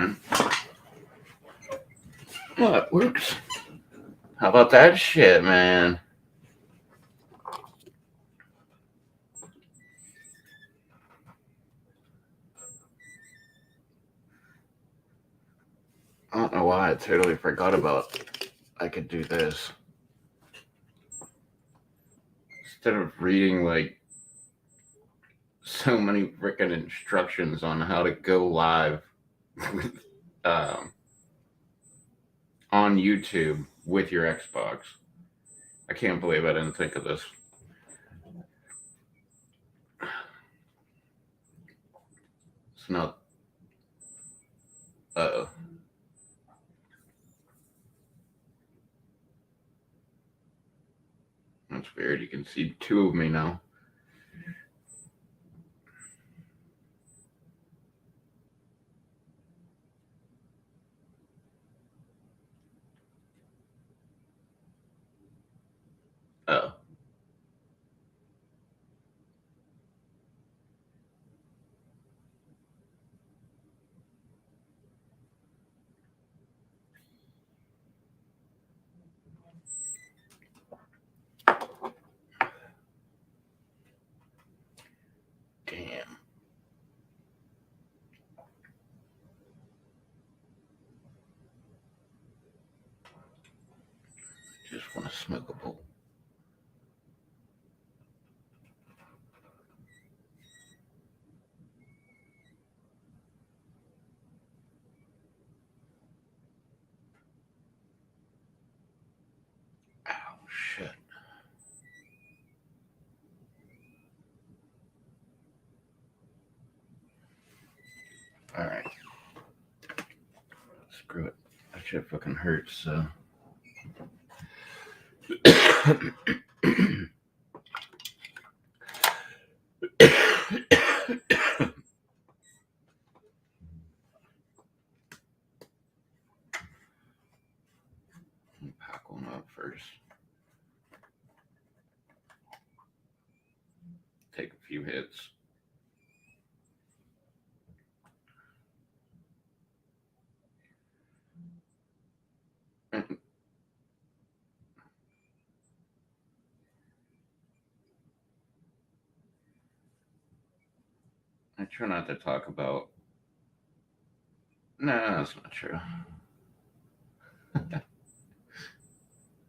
man. Well, it works. How about that shit, man? I don't know why I totally forgot about I could do this. Instead of reading like so many freaking instructions on how to go live um, on YouTube with your Xbox. I can't believe I didn't think of this. It's not. Uh-oh. That's weird. You can see two of me now. Oh. Damn. Just want to smoke a bowl. Oh, shit. All right. Screw it. That shit fucking hurts, so. Pack one up first. Take a few hits. I try not to talk about. No, that's not true.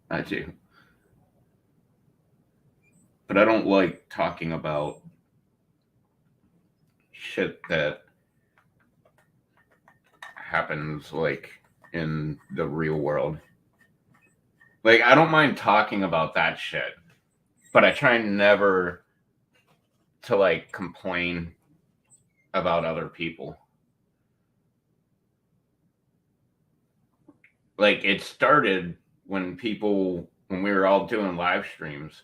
I do. But I don't like talking about shit that happens like in the real world. Like, I don't mind talking about that shit, but I try never to like complain about other people. Like, it started when we were all doing live streams,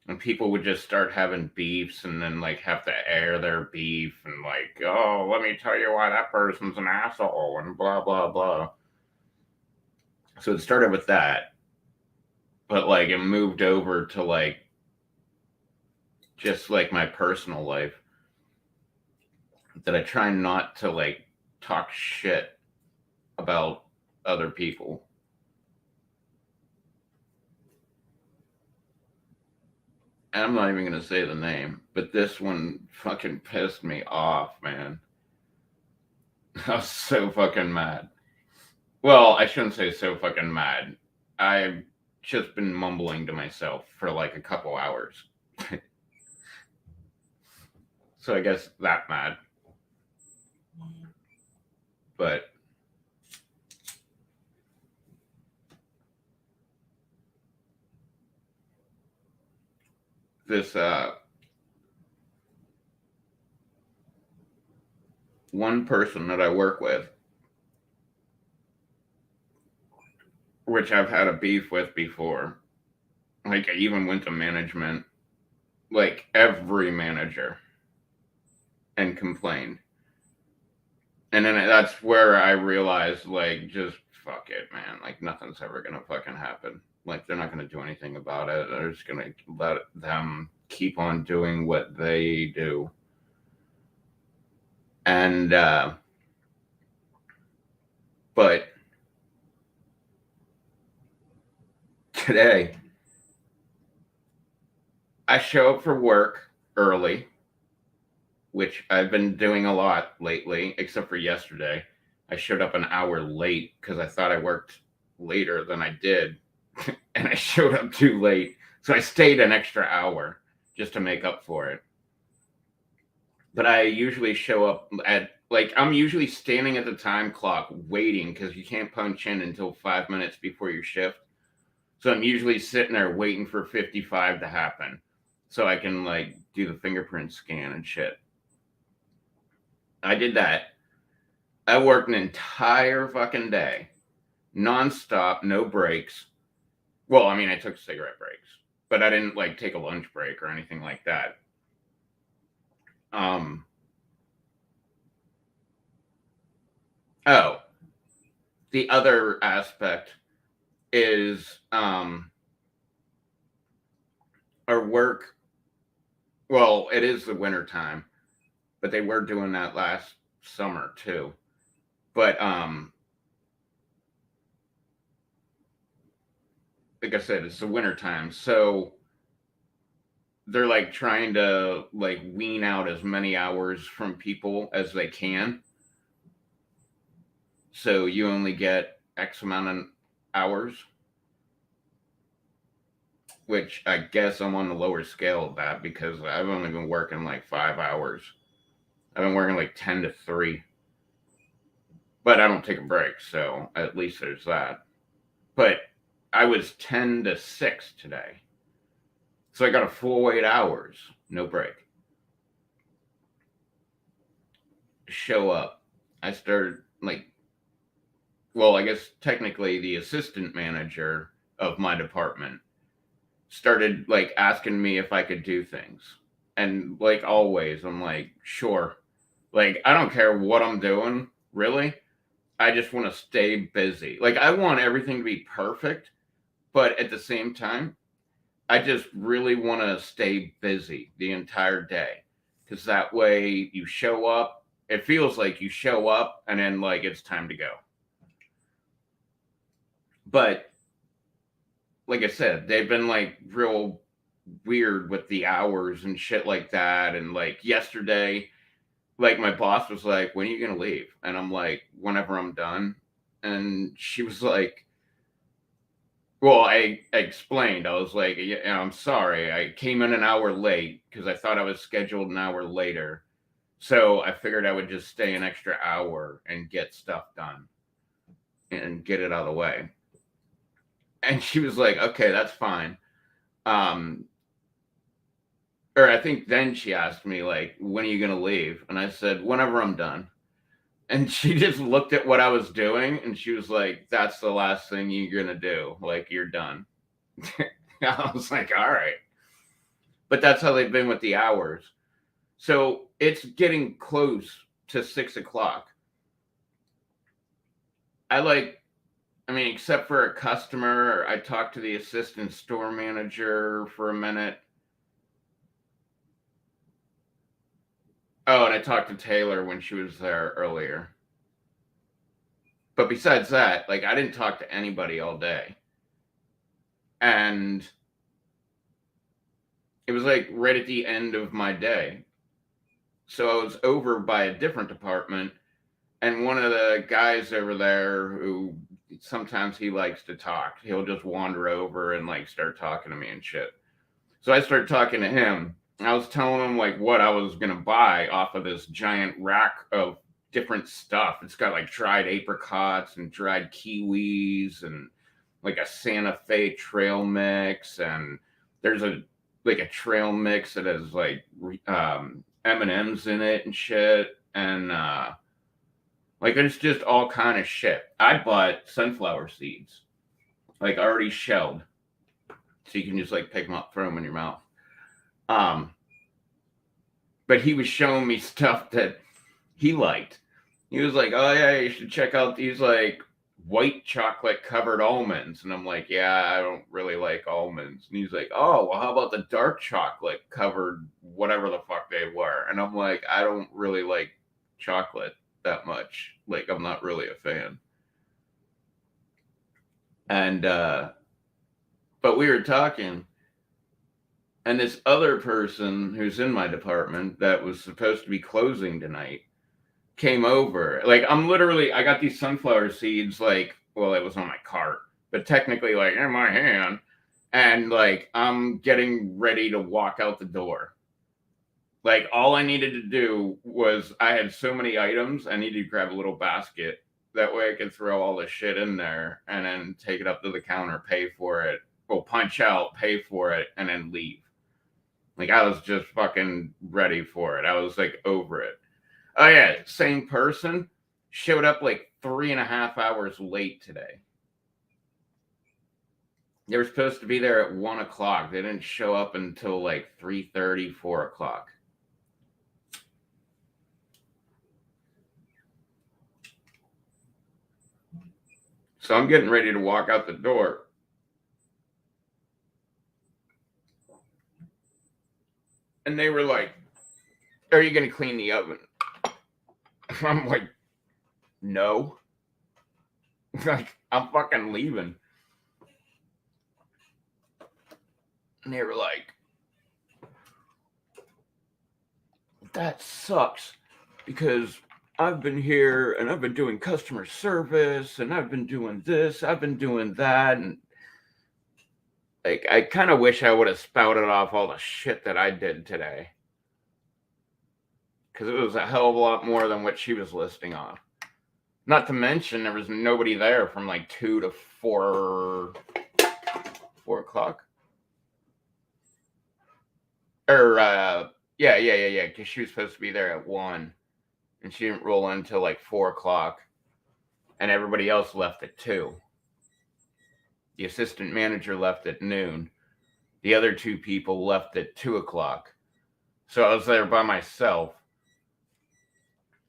and people would just start having beefs and then like have to air their beef and like, oh, let me tell you why that person's an asshole and blah blah blah. So it started with that, but like it moved over to like just like my personal life, that I try not to like talk shit about other people. And I'm not even going to say the name, but this one fucking pissed me off, man. I was so fucking mad. Well, I shouldn't say so fucking mad. I've just been mumbling to myself for like a couple hours. So I guess that mad. But this one person that I work with, which I've had a beef with before, like I even went to management, like every manager, and complained. And then that's where I realized, like, just fuck it, man. Like, nothing's ever gonna fucking happen. Like, they're not gonna do anything about it. They're just gonna let them keep on doing what they do. And But today, I show up for work early, which I've been doing a lot lately, except for yesterday. I showed up an hour late because I thought I worked later than I did, and I showed up too late. So I stayed an extra hour just to make up for it. But I usually show up at, like, I'm usually standing at the time clock waiting because you can't punch in until 5 minutes before your shift. So I'm usually sitting there waiting for 55 to happen so I can, like, do the fingerprint scan and shit. I did that. I worked an entire fucking day, nonstop, no breaks. Well, I mean, I took cigarette breaks, but I didn't, like, take a lunch break or anything like that. Oh, the other aspect is our work. Well, it is the winter time, but they were doing that last summer too. But like I said, it's the winter time, so they're like trying to like wean out as many hours from people as they can. So you only get X amount of hours, which I guess I'm on the lower scale of that because I've only been working like 5 hours. I've been working like 10 to 3, but I don't take a break. So at least there's that. But I was 10 to 6 today. So I got a full 8 hours, no break. Show up. I started like, well, I guess technically the assistant manager of my department started like asking me if I could do things. And like always, I'm like, sure. Like, I don't care what I'm doing, really. I just want to stay busy. Like, I want everything to be perfect, but at the same time, I just really want to stay busy the entire day because that way you show up. It feels like you show up and then like it's time to go. But like I said, they've been like real weird with the hours and shit like that. And like yesterday, like my boss was like, "When are you gonna leave?" And I'm like, "Whenever I'm done." And she was like, well, I explained. I was like, yeah, I'm sorry. I came in an hour late because I thought I was scheduled an hour later. So I figured I would just stay an extra hour and get stuff done and get it out of the way. And she was like, okay, that's fine. Or I think then she asked me, like, when are you going to leave? And I said, whenever I'm done. And she just looked at what I was doing and she was like, that's the last thing you're going to do. Like, you're done. I was like, all right. But that's how they've been with the hours. So it's getting close to 6 o'clock. I mean, except for a customer, I talked to the assistant store manager for a minute. Oh, and I talked to Taylor when she was there earlier. But besides that, like, I didn't talk to anybody all day. And it was like right at the end of my day. So I was over by a different department, and one of the guys over there who sometimes he likes to talk, he'll just wander over and like start talking to me and shit. So I started talking to him. I was telling him like what I was gonna buy off of this giant rack of different stuff. It's got like dried apricots and dried kiwis and like a Santa Fe trail mix, and there's a like a trail mix that has like M&Ms in it and shit, and like it's just all kind of shit. I bought sunflower seeds, like already shelled, so you can just like pick them up, throw them in your mouth. But he was showing me stuff that he liked. He was like, "Oh yeah, you should check out these like white chocolate covered almonds." And I'm like, "Yeah, I don't really like almonds." And he's like, "Oh, well, how about the dark chocolate covered whatever the fuck they were?" And I'm like, "I don't really like chocolate that much. Like, I'm not really a fan." And but we were talking, and this other person who's in my department that was supposed to be closing tonight came over. Like, I got these sunflower seeds, like, well, it was on my cart, but technically, like, in my hand. And, like, I'm getting ready to walk out the door. Like, all I needed to do was, I had so many items, I needed to grab a little basket. That way I could throw all the shit in there and then take it up to the counter, pay for it, well, punch out, pay for it, and then leave. Like, I was just fucking ready for it. I was, like, over it. Oh, yeah, same person showed up like 3.5 hours late today. They were supposed to be there at 1 o'clock. They didn't show up until like 3:30, 4 o'clock. So I'm getting ready to walk out the door. And they were like, "Are you going to clean the oven?" I'm like, "No." Like, I'm fucking leaving. And they were like, "That sucks, because I've been here and I've been doing customer service and I've been doing this, I've been doing that." And like, I kind of wish I would have spouted off all the shit that I did today, because it was a hell of a lot more than what she was listing off. Not to mention, there was nobody there from like 2 to 4 o'clock. Or yeah, because she was supposed to be there at 1, and she didn't roll in until like 4 o'clock, and everybody else left at 2. The assistant manager left at noon. The other 2 people left at 2 o'clock. So I was there by myself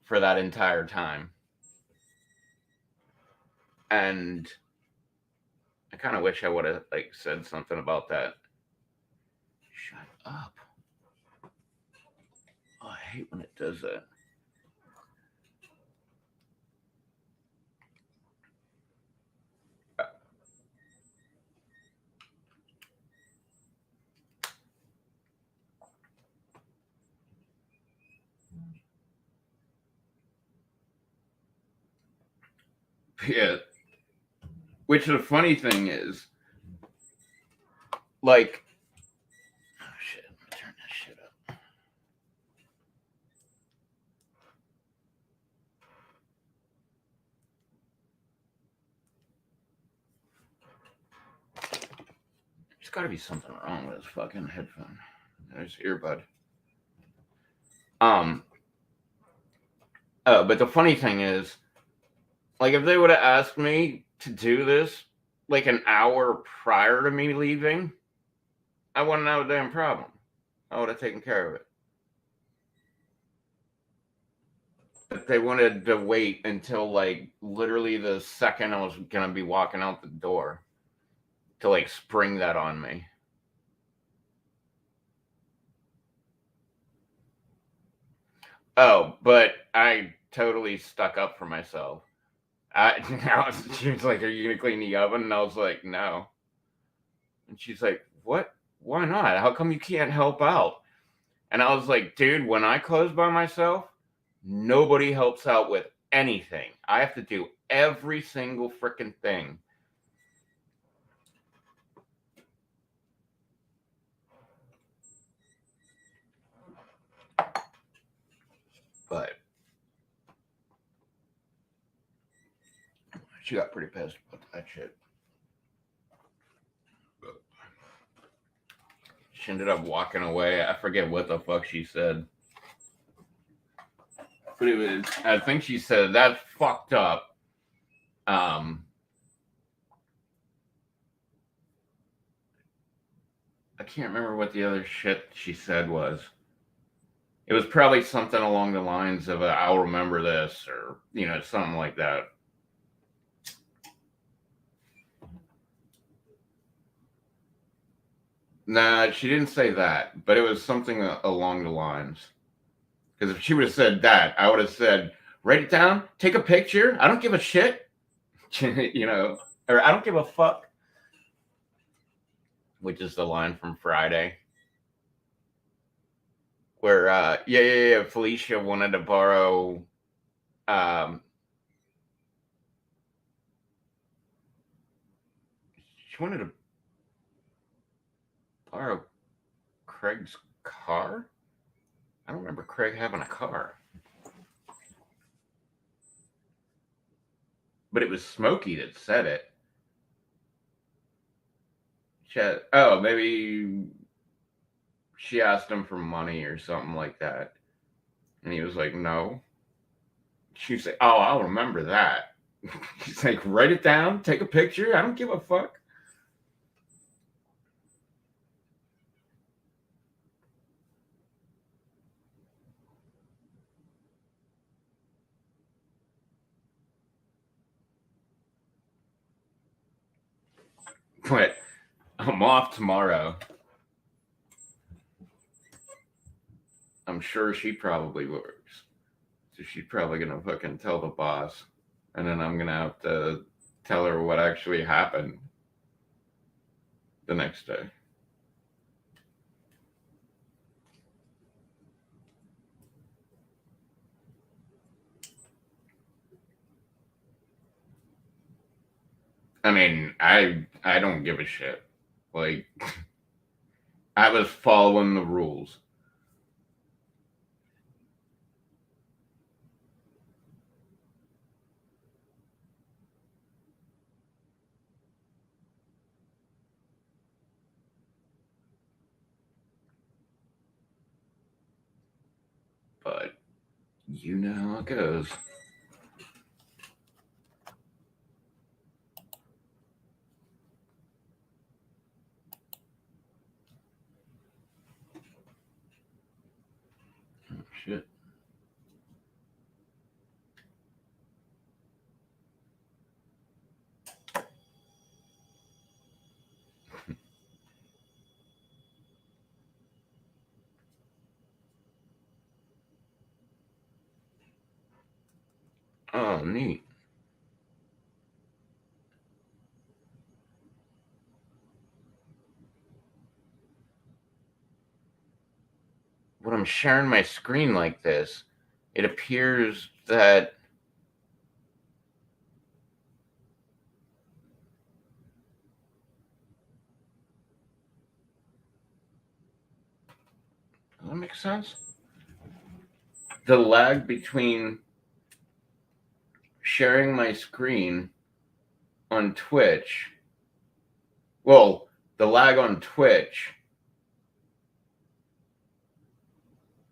for that entire time. And I kind of wish I would have like said something about that. Shut up. Oh, I hate when it does that. Yeah. Which the funny thing is, like, oh shit, I'm gonna turn that shit up. There's got to be something wrong with this fucking headphone. There's earbud. But the funny thing is, like, if they would have asked me to do this like an hour prior to me leaving, I wouldn't have a damn problem. I would have taken care of it. But they wanted to wait until like literally the second I was gonna be walking out the door to like spring that on me. Oh, but I totally stuck up for myself. She was like, "Are you gonna clean the oven?" And I was like, "No." And she's like, "What? Why not? How come you can't help out?" And I was like, "Dude, when I close by myself, nobody helps out with anything. I have to do every single freaking thing." But she got pretty pissed about that shit. She ended up walking away. I forget what the fuck she said. But it was, I think she said, "That's fucked up." I can't remember what the other shit she said was. It was probably something along the lines of, "I'll remember this," or, something like that. Nah, she didn't say that, but it was something along the lines. Because if she would have said that, I would have said, "Write it down, take a picture. I don't give a shit." you know. or I don't give a fuck, which is the line from Friday, where yeah, Felicia wanted to borrow she wanted to borrow Craig's car. I don't remember Craig having a car, but it was Smokey that said it. Oh, maybe she asked him for money or something like that, and he was like, "No." She's like, "Oh, I'll remember that." He's like, "Write it down, take a picture. I don't give a fuck." But I'm off tomorrow. I'm sure she probably works. So she's probably gonna fucking tell the boss, and then I'm gonna have to tell her what actually happened the next day. I mean, I don't give a shit. Like, I was following the rules. But you know how it goes. Oh, shit. Oh, neat. When I'm sharing my screen like this, it appears that does that make sense? The lag between sharing my screen on Twitch, well, the lag on Twitch,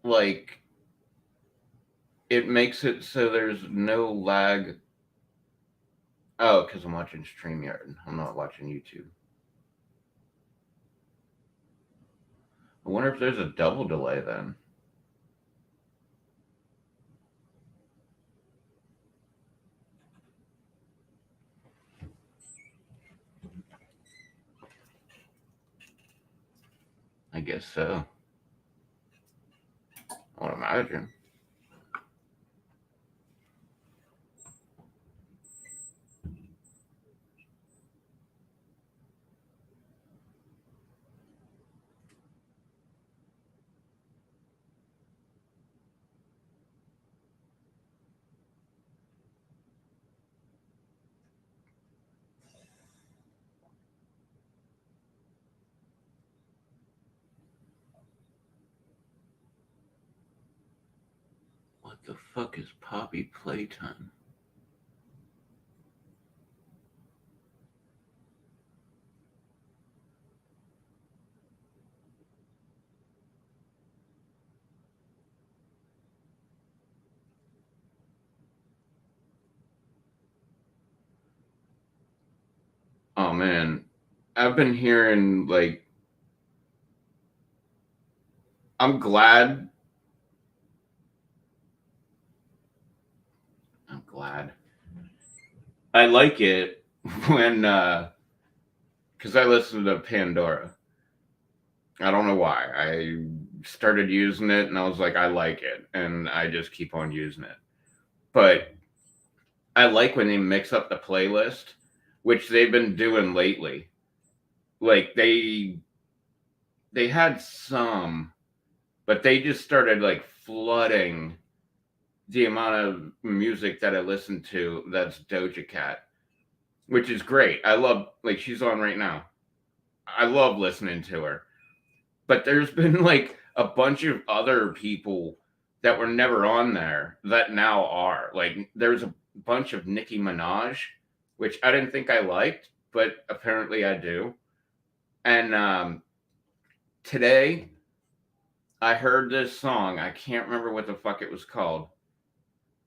like, it makes it so there's no lag. Oh, because I'm watching StreamYard. I'm not watching YouTube. I wonder if there's a double delay then. I guess so. I would imagine. What the fuck is Poppy Playtime? Oh man, I've been hearing like I'm glad. I'm glad. I like it when because I listen to Pandora. I don't know why. I started using it and I was like, I like it, and I just keep on using it. But I like when they mix up the playlist which they've been doing lately. Like they had some, but they just started like flooding the amount of music that I listen to that's Doja Cat, which is great. I love, like, she's on right now. I love listening to her. But there's been like a bunch of other people that were never on there that now are. Like, there's a bunch of Nicki Minaj, which I didn't think I liked, but apparently I do. And today I heard this song. I can't remember what the fuck it was called.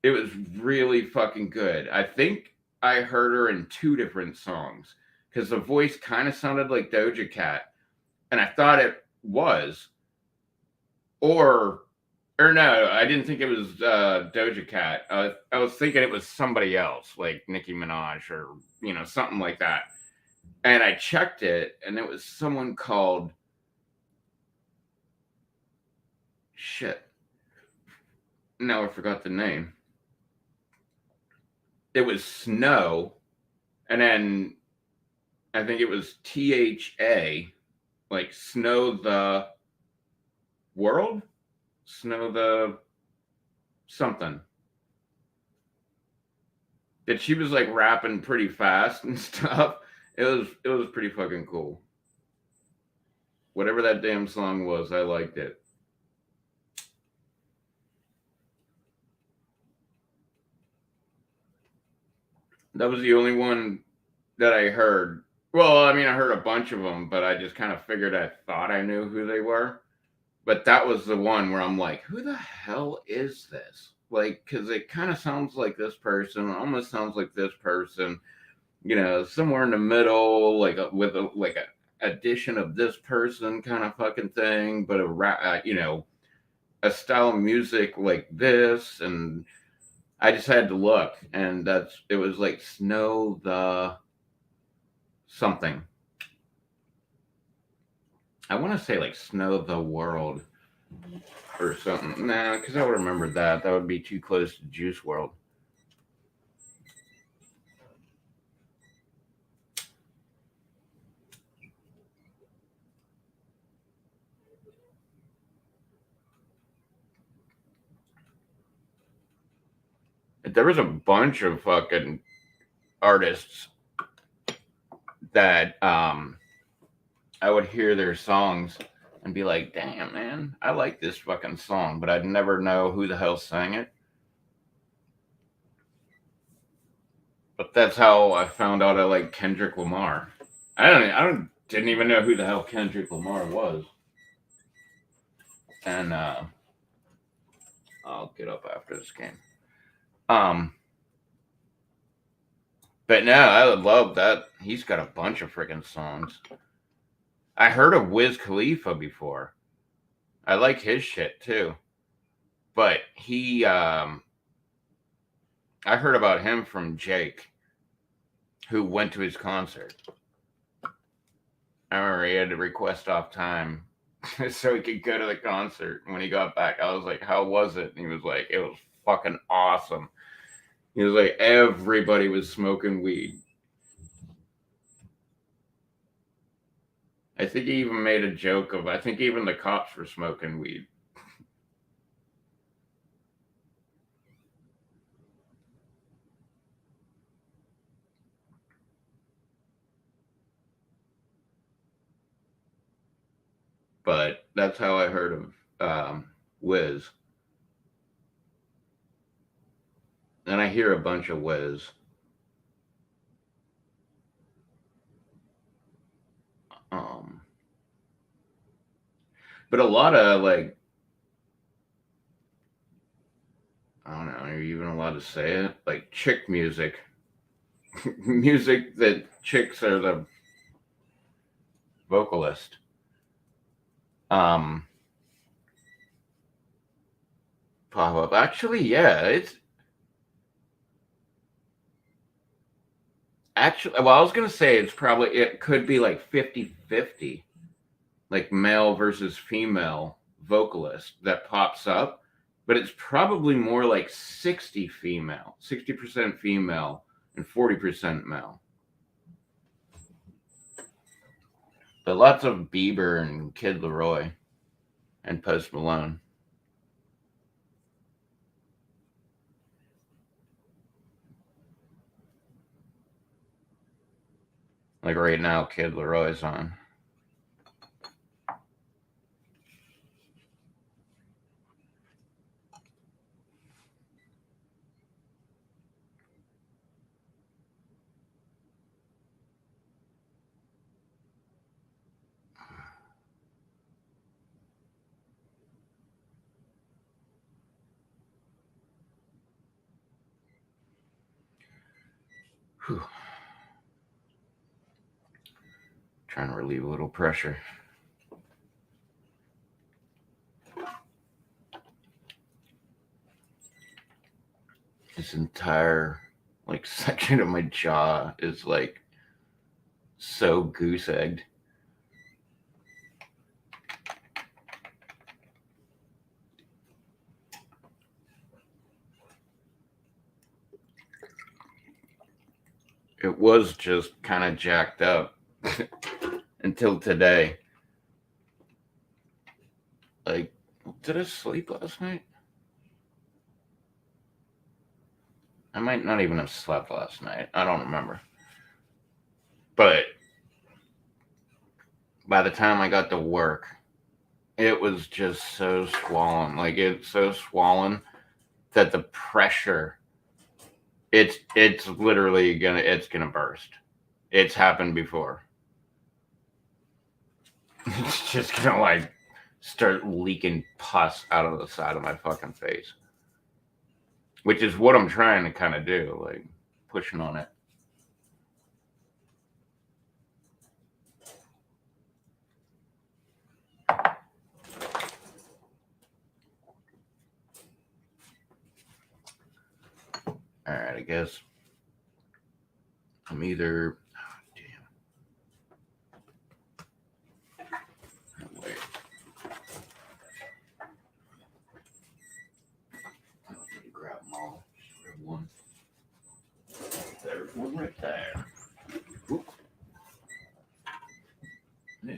It was really fucking good. I think I heard her in two different songs because the voice kind of sounded like Doja Cat, and I thought it was, or no, I didn't think it was Doja Cat. I was thinking it was somebody else, like Nicki Minaj or something like that. And I checked it, and it was someone called shit. Now I forgot the name. It was Snow, and then I think it was THA, like Snow the World, Snow the something. That she was like rapping pretty fast and stuff. It was pretty fucking cool. Whatever that damn song was, I liked it. That was the only one that I heard. Well, I mean, I heard a bunch of them, but I just kind of figured I thought I knew who they were. But that was the one where I'm like, who the hell is this? Like, because it kind of sounds like this person, almost sounds like this person, somewhere in the middle, like with a addition of this person kind of fucking thing, but a style of music like this. And I just had to look, and it was like Snow the something. I want to say like Snow the World or something. Nah, because I would remember that. That would be too close to Juice WRLD. There was a bunch of fucking artists that I would hear their songs and be like, damn, man, I like this fucking song, but I'd never know who the hell sang it. But that's how I found out I like Kendrick Lamar. Didn't even know who the hell Kendrick Lamar was. And I'll get up after this game. But no, I love that. He's got a bunch of freaking songs. I heard of Wiz Khalifa before. I like his shit too. But I heard about him from Jake, who went to his concert. I remember he had to request off time so he could go to the concert. When he got back, I was like, how was it? And he was like, it was fucking awesome. He was like, everybody was smoking weed. I think he even made a joke of, I think even the cops were smoking weed. But that's how I heard of Wiz. And I hear a bunch of Wiz. But a lot of like, I don't know, are you even allowed to say it? Like chick music. Music that chicks are the vocalist. Pop up. Actually, yeah, well, I was gonna say it could be like 50-50, like male versus female vocalist that pops up, but it's probably more like 60% female and 40% male. But lots of Bieber and Kid Leroy and Post Malone. Like right now, Kid Leroy's on. Whew. Trying to relieve a little pressure. This entire like section of my jaw is like so goose egged. It was just kind of jacked up until today. Like, did I sleep last night? I might not even have slept last night. I don't remember. But by the time I got to work, it was just so swollen. Like, it's so swollen that the pressure, it's literally gonna burst. It's happened before. It's just gonna like start leaking pus out of the side of my fucking face, which is what I'm trying to kind of do, like pushing on it. All right, I guess I'm either. Oh, damn. Oh, wait. I don't need to grab them all. Just grab one. There's one right there. Oop. Yeah.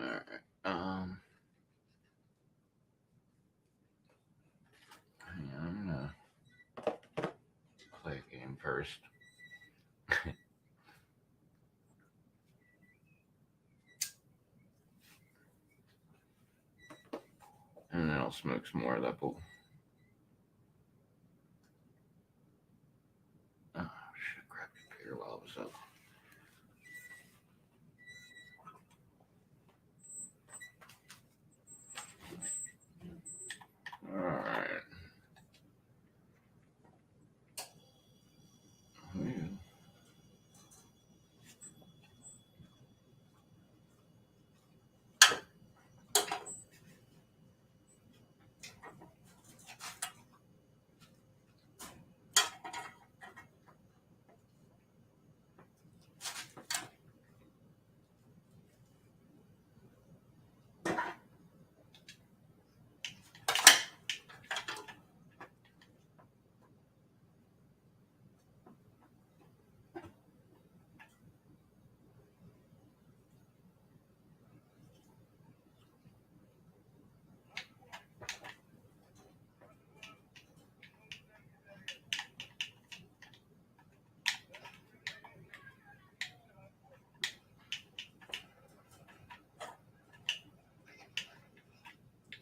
All right. Hang on, I'm gonna play a game first. And then I'll smoke some more of that bowl. Oh, I should have grabbed the computer while it was up. Alright.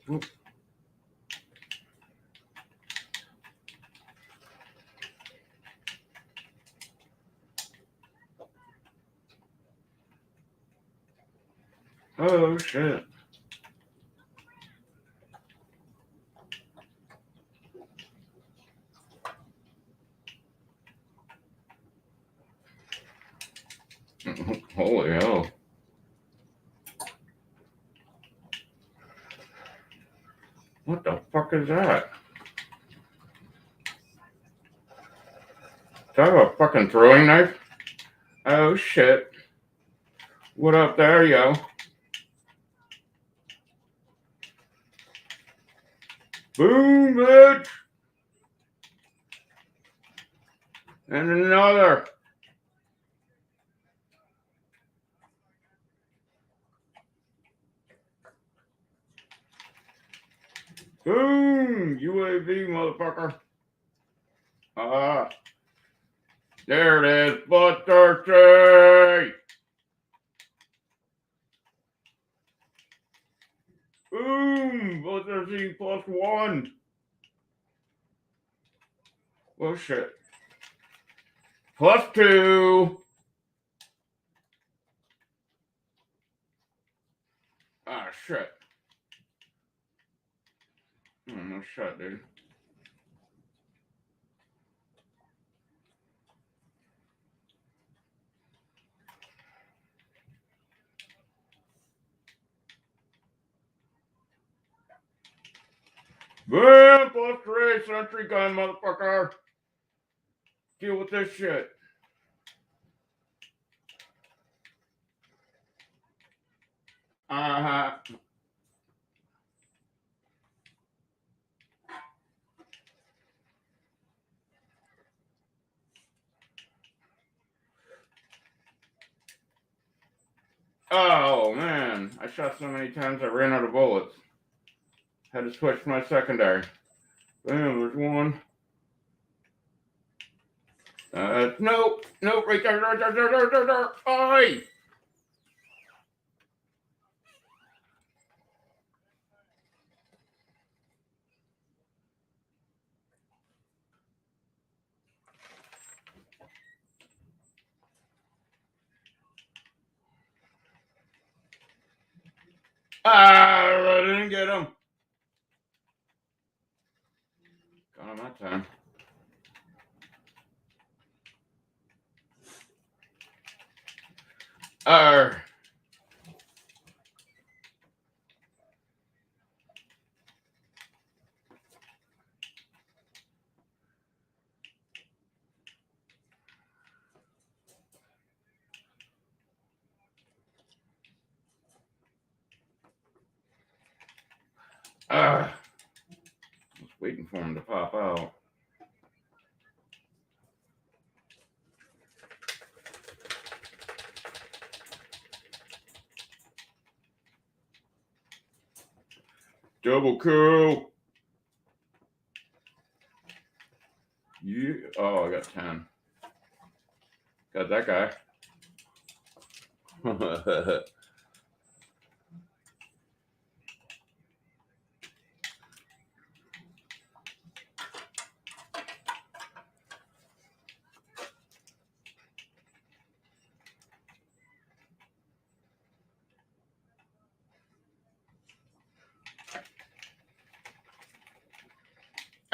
Oop. Oh shit. Holy hell. fuck is that? Do I have a fucking throwing knife? Oh shit. What up there, yo? Boom, bitch! And another. Boom! UAV, motherfucker. There it is. Butt thirsty! Boom! Butt thirsty +1. Oh shit. +2. Ah, shit. Oh, no shit, dude. Boom! +3 sentry gun, motherfucker. Deal with this shit. Uh-huh. Oh, man. I shot so many times I ran out of bullets. Had to switch my secondary. Bam, there's one. Nope. Nope, right there. Oi! I didn't get him. Got him that time. I was waiting for him to pop out. Double kill. Yeah. Oh, I got 10. Got that guy.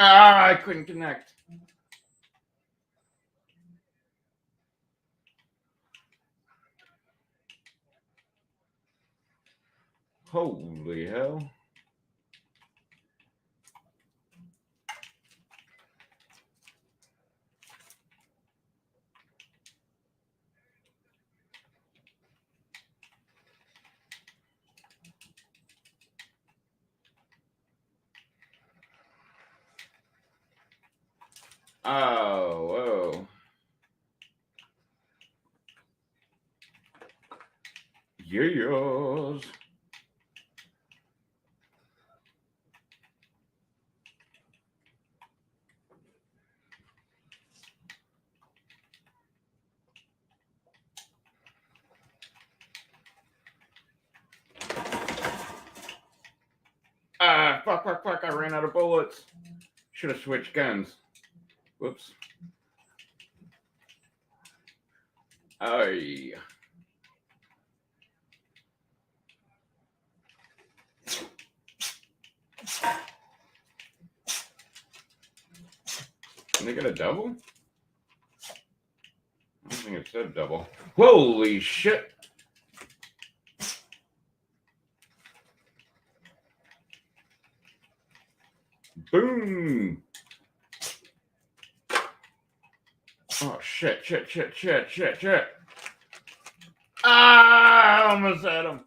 I couldn't connect. Holy hell. Oh, whoa. Yes. Fuck. I ran out of bullets. Should have switched guns. Whoops. Aye. Can they get a double? I don't think it said double. Holy shit. Boom. Oh, shit. Ah, I almost had him.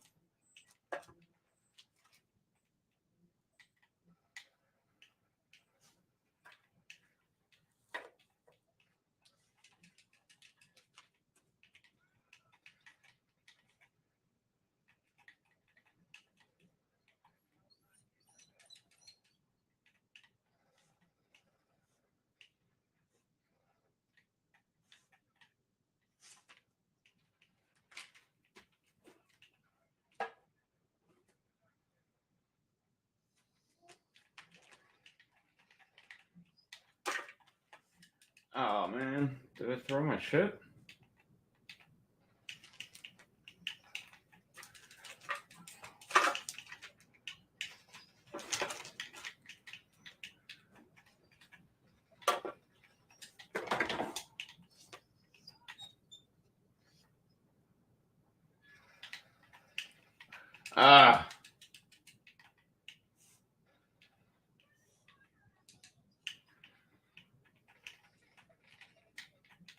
Oh, man. Did I throw my shit? Ah.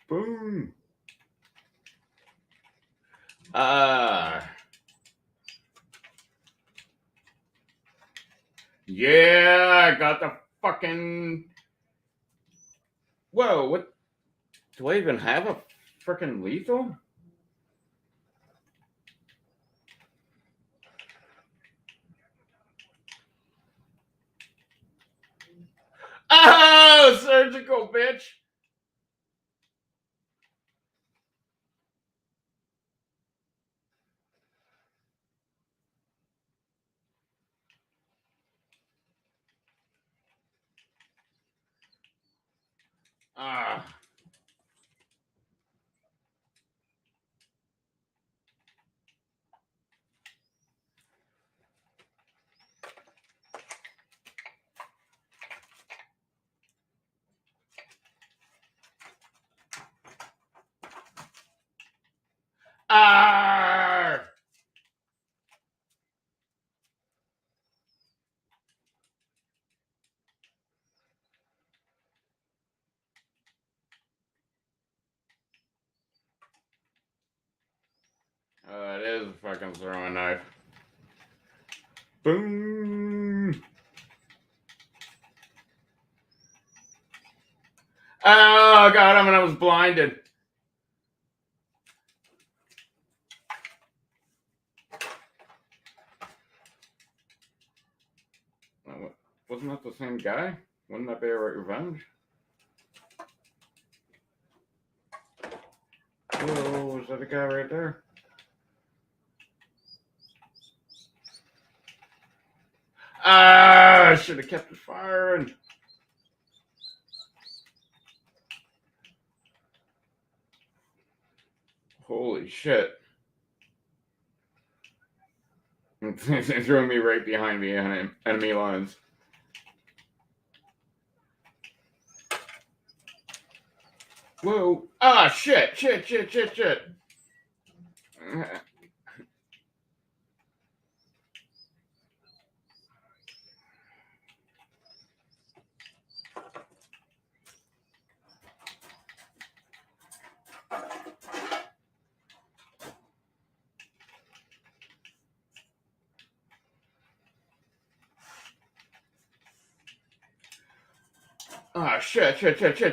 Boom. Ah. Yeah, I got the fucking... Whoa, what? Do I even have a freaking lethal? Oh, surgical, bitch. Ah. Ah. It is a fucking throwing knife. Boom. Oh, got him and I was blinded. Wasn't that the same guy? Wouldn't that be a revenge? Whoa, was that a guy right there? Ah, I should have kept it firing. Holy shit. It threw me right behind the enemy lines. Whoa. Ah, shit. Ah,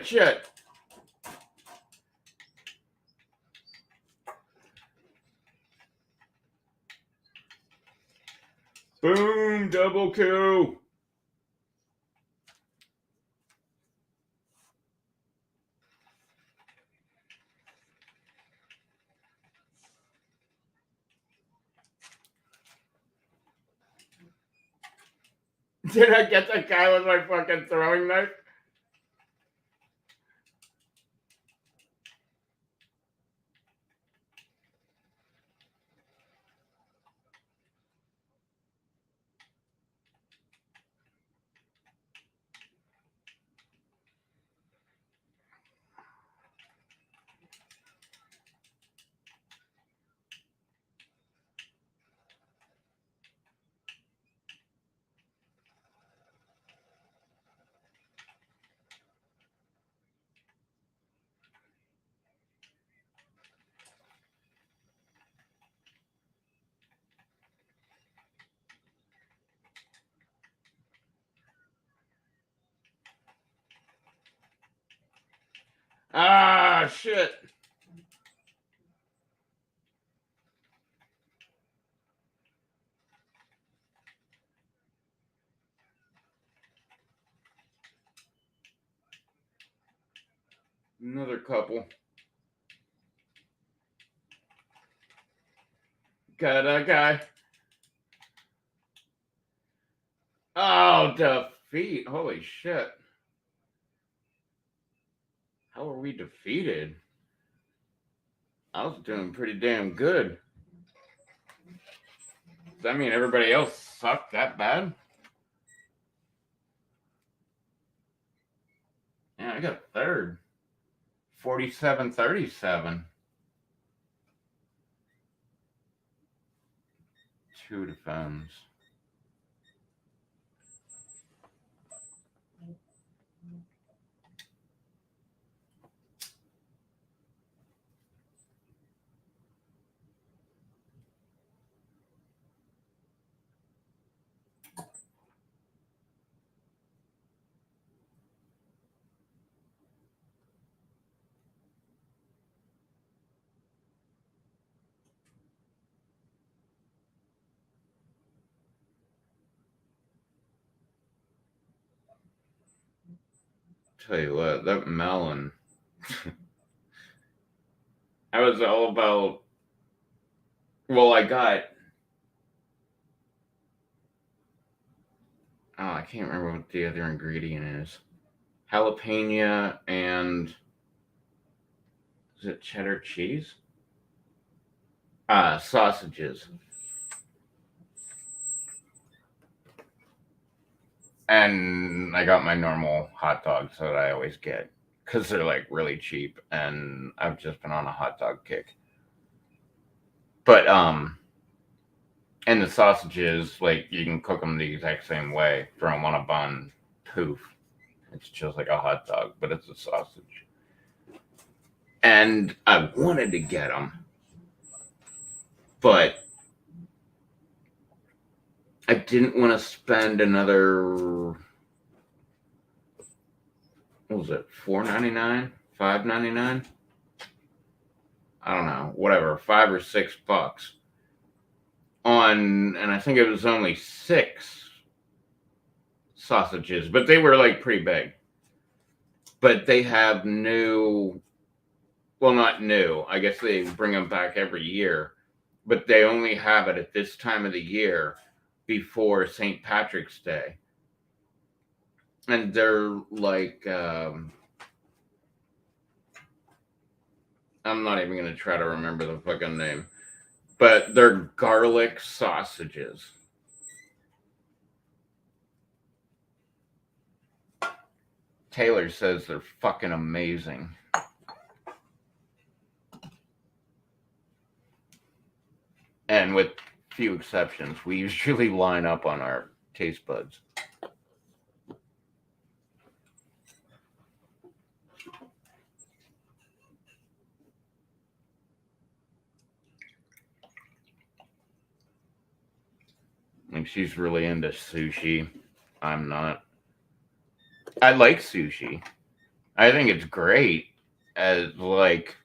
shit. Boom, double kill. Did I get that guy with my fucking throwing knife? Ah, shit. Another couple. Got a guy. Oh, defeat. Holy shit. How are we defeated? I was doing pretty damn good. Does that mean everybody else sucked that bad? Yeah, I got third. 47-37. 2 defense. Tell you what, that melon. I was all about. Well, I got. Oh, I can't remember what the other ingredient is. Jalapeno and. Is it cheddar cheese? Sausages. And I got my normal hot dogs that I always get because they're like really cheap, and I've just been on a hot dog kick. But and the sausages, like you can cook them the exact same way. Throw them on a bun, poof, it's just like a hot dog, but it's a sausage. And I wanted to get them, but I didn't want to spend another. What was it? $4.99, $5.99. I don't know, whatever, $5 or $6 on, and I think it was only 6 sausages, but they were like pretty big. But they have new, well, not new. I guess they bring them back every year, but they only have it at this time of the year before St. Patrick's Day. And they're like, I'm not even going to try to remember the fucking name, but they're garlic sausages. Taylor says they're fucking amazing. And with few exceptions, we usually line up on our taste buds. Like she's really into sushi. I'm not. I like sushi. I think it's great. As like,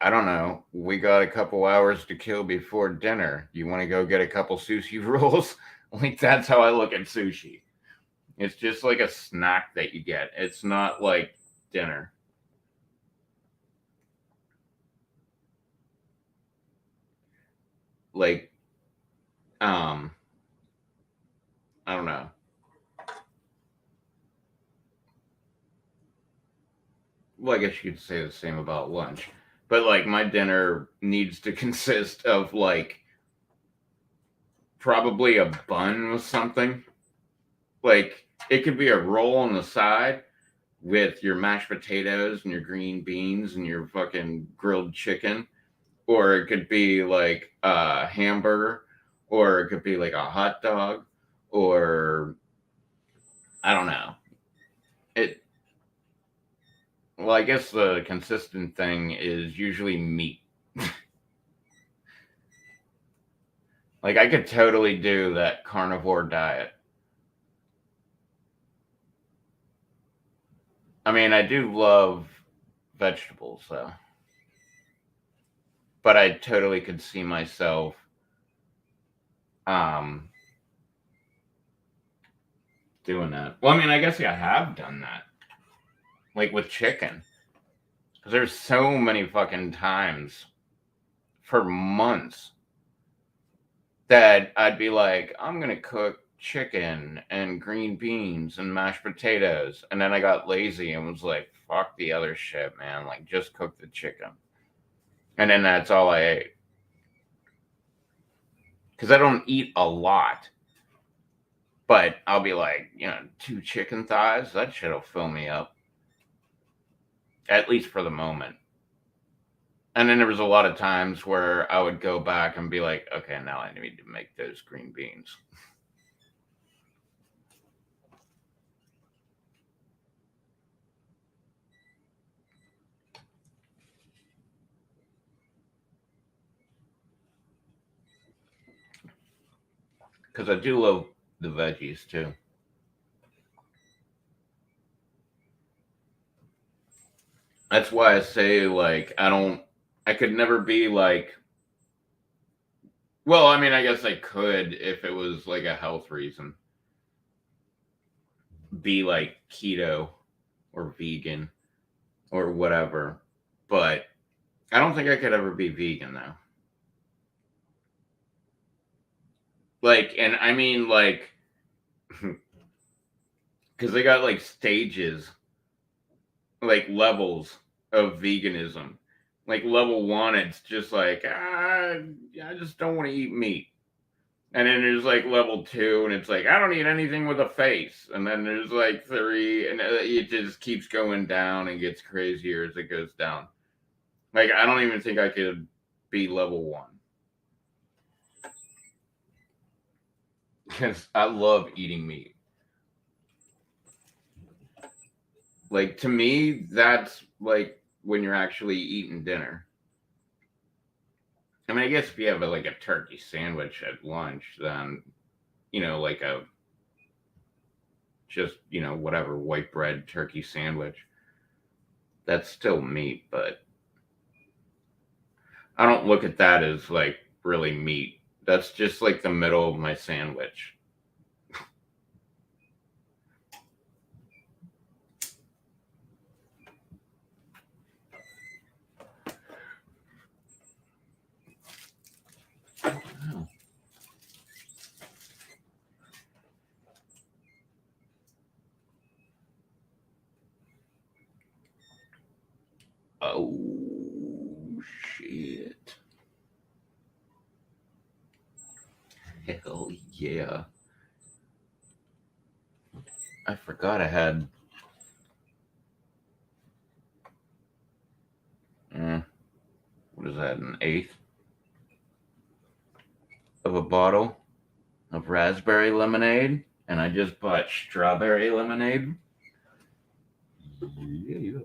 I don't know. We got a couple hours to kill before dinner. You want to go get a couple sushi rolls? Like that's how I look at sushi. It's just like a snack that you get. It's not like dinner. Like, I don't know. Well, I guess you could say the same about lunch. But like my dinner needs to consist of like probably a bun with something. Like it could be a roll on the side with your mashed potatoes and your green beans and your fucking grilled chicken, or it could be like a hamburger, or it could be like a hot dog, or I don't know. It Well, I guess the consistent thing is usually meat. Like I could totally do that carnivore diet. I mean, I do love vegetables, though. But I totally could see myself um, doing that. Well, I mean, I guess I have done that. Like with chicken. Because there's so many fucking times for months that I'd be like, I'm going to cook chicken and green beans and mashed potatoes. And then I got lazy and was like, fuck the other shit, man. Like, just cook the chicken. And then that's all I ate. Because I don't eat a lot. But I'll be like, 2 chicken thighs, that shit'll fill me up. At least for the moment. And then there was a lot of times where I would go back and be like, okay, now I need to make those green beans. Because I do love the veggies too. That's why I say, like, I could never be like, well, I mean, I guess I could if it was like a health reason. Be like keto or vegan or whatever. But I don't think I could ever be vegan though. Like, and I mean, like, because they got like stages, like levels of veganism. Like level 1, it's just like, I just don't want to eat meat. And then there's like level 2, and it's like, I don't eat anything with a face. And then there's like 3, and it just keeps going down and gets crazier as it goes down. Like, I don't even think I could be level 1. Because I love eating meat. Like, to me, that's like when you're actually eating dinner. I mean, I guess if you have like a turkey sandwich at lunch, then, like a just, whatever white bread turkey sandwich, that's still meat, but I don't look at that as like really meat. That's just like the middle of my sandwich. Oh, shit. Hell yeah. I forgot I had. What is that, an eighth of a bottle of raspberry lemonade? And I just bought strawberry lemonade. Yeah.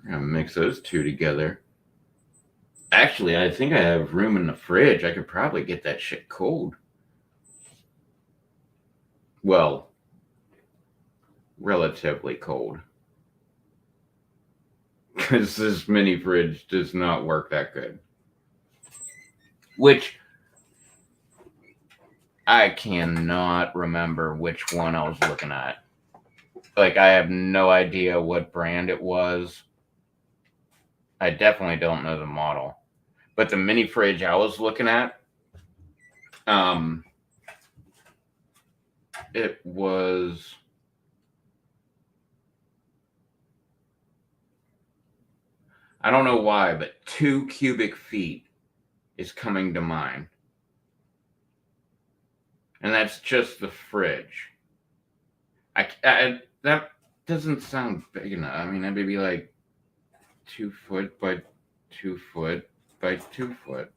I'm gonna mix those two together. Actually, I think I have room in the fridge. I could probably get that shit cold. Well, relatively cold. Because this mini fridge does not work that good. Which I cannot remember which one I was looking at. Like, I have no idea what brand it was. I definitely don't know the model. But the mini fridge I was looking at, it was, I don't know why, but 2 cubic feet is coming to mind. And that's just the fridge. That doesn't sound big enough. I mean, that'd be like 2 foot by 2 foot by 2 foot.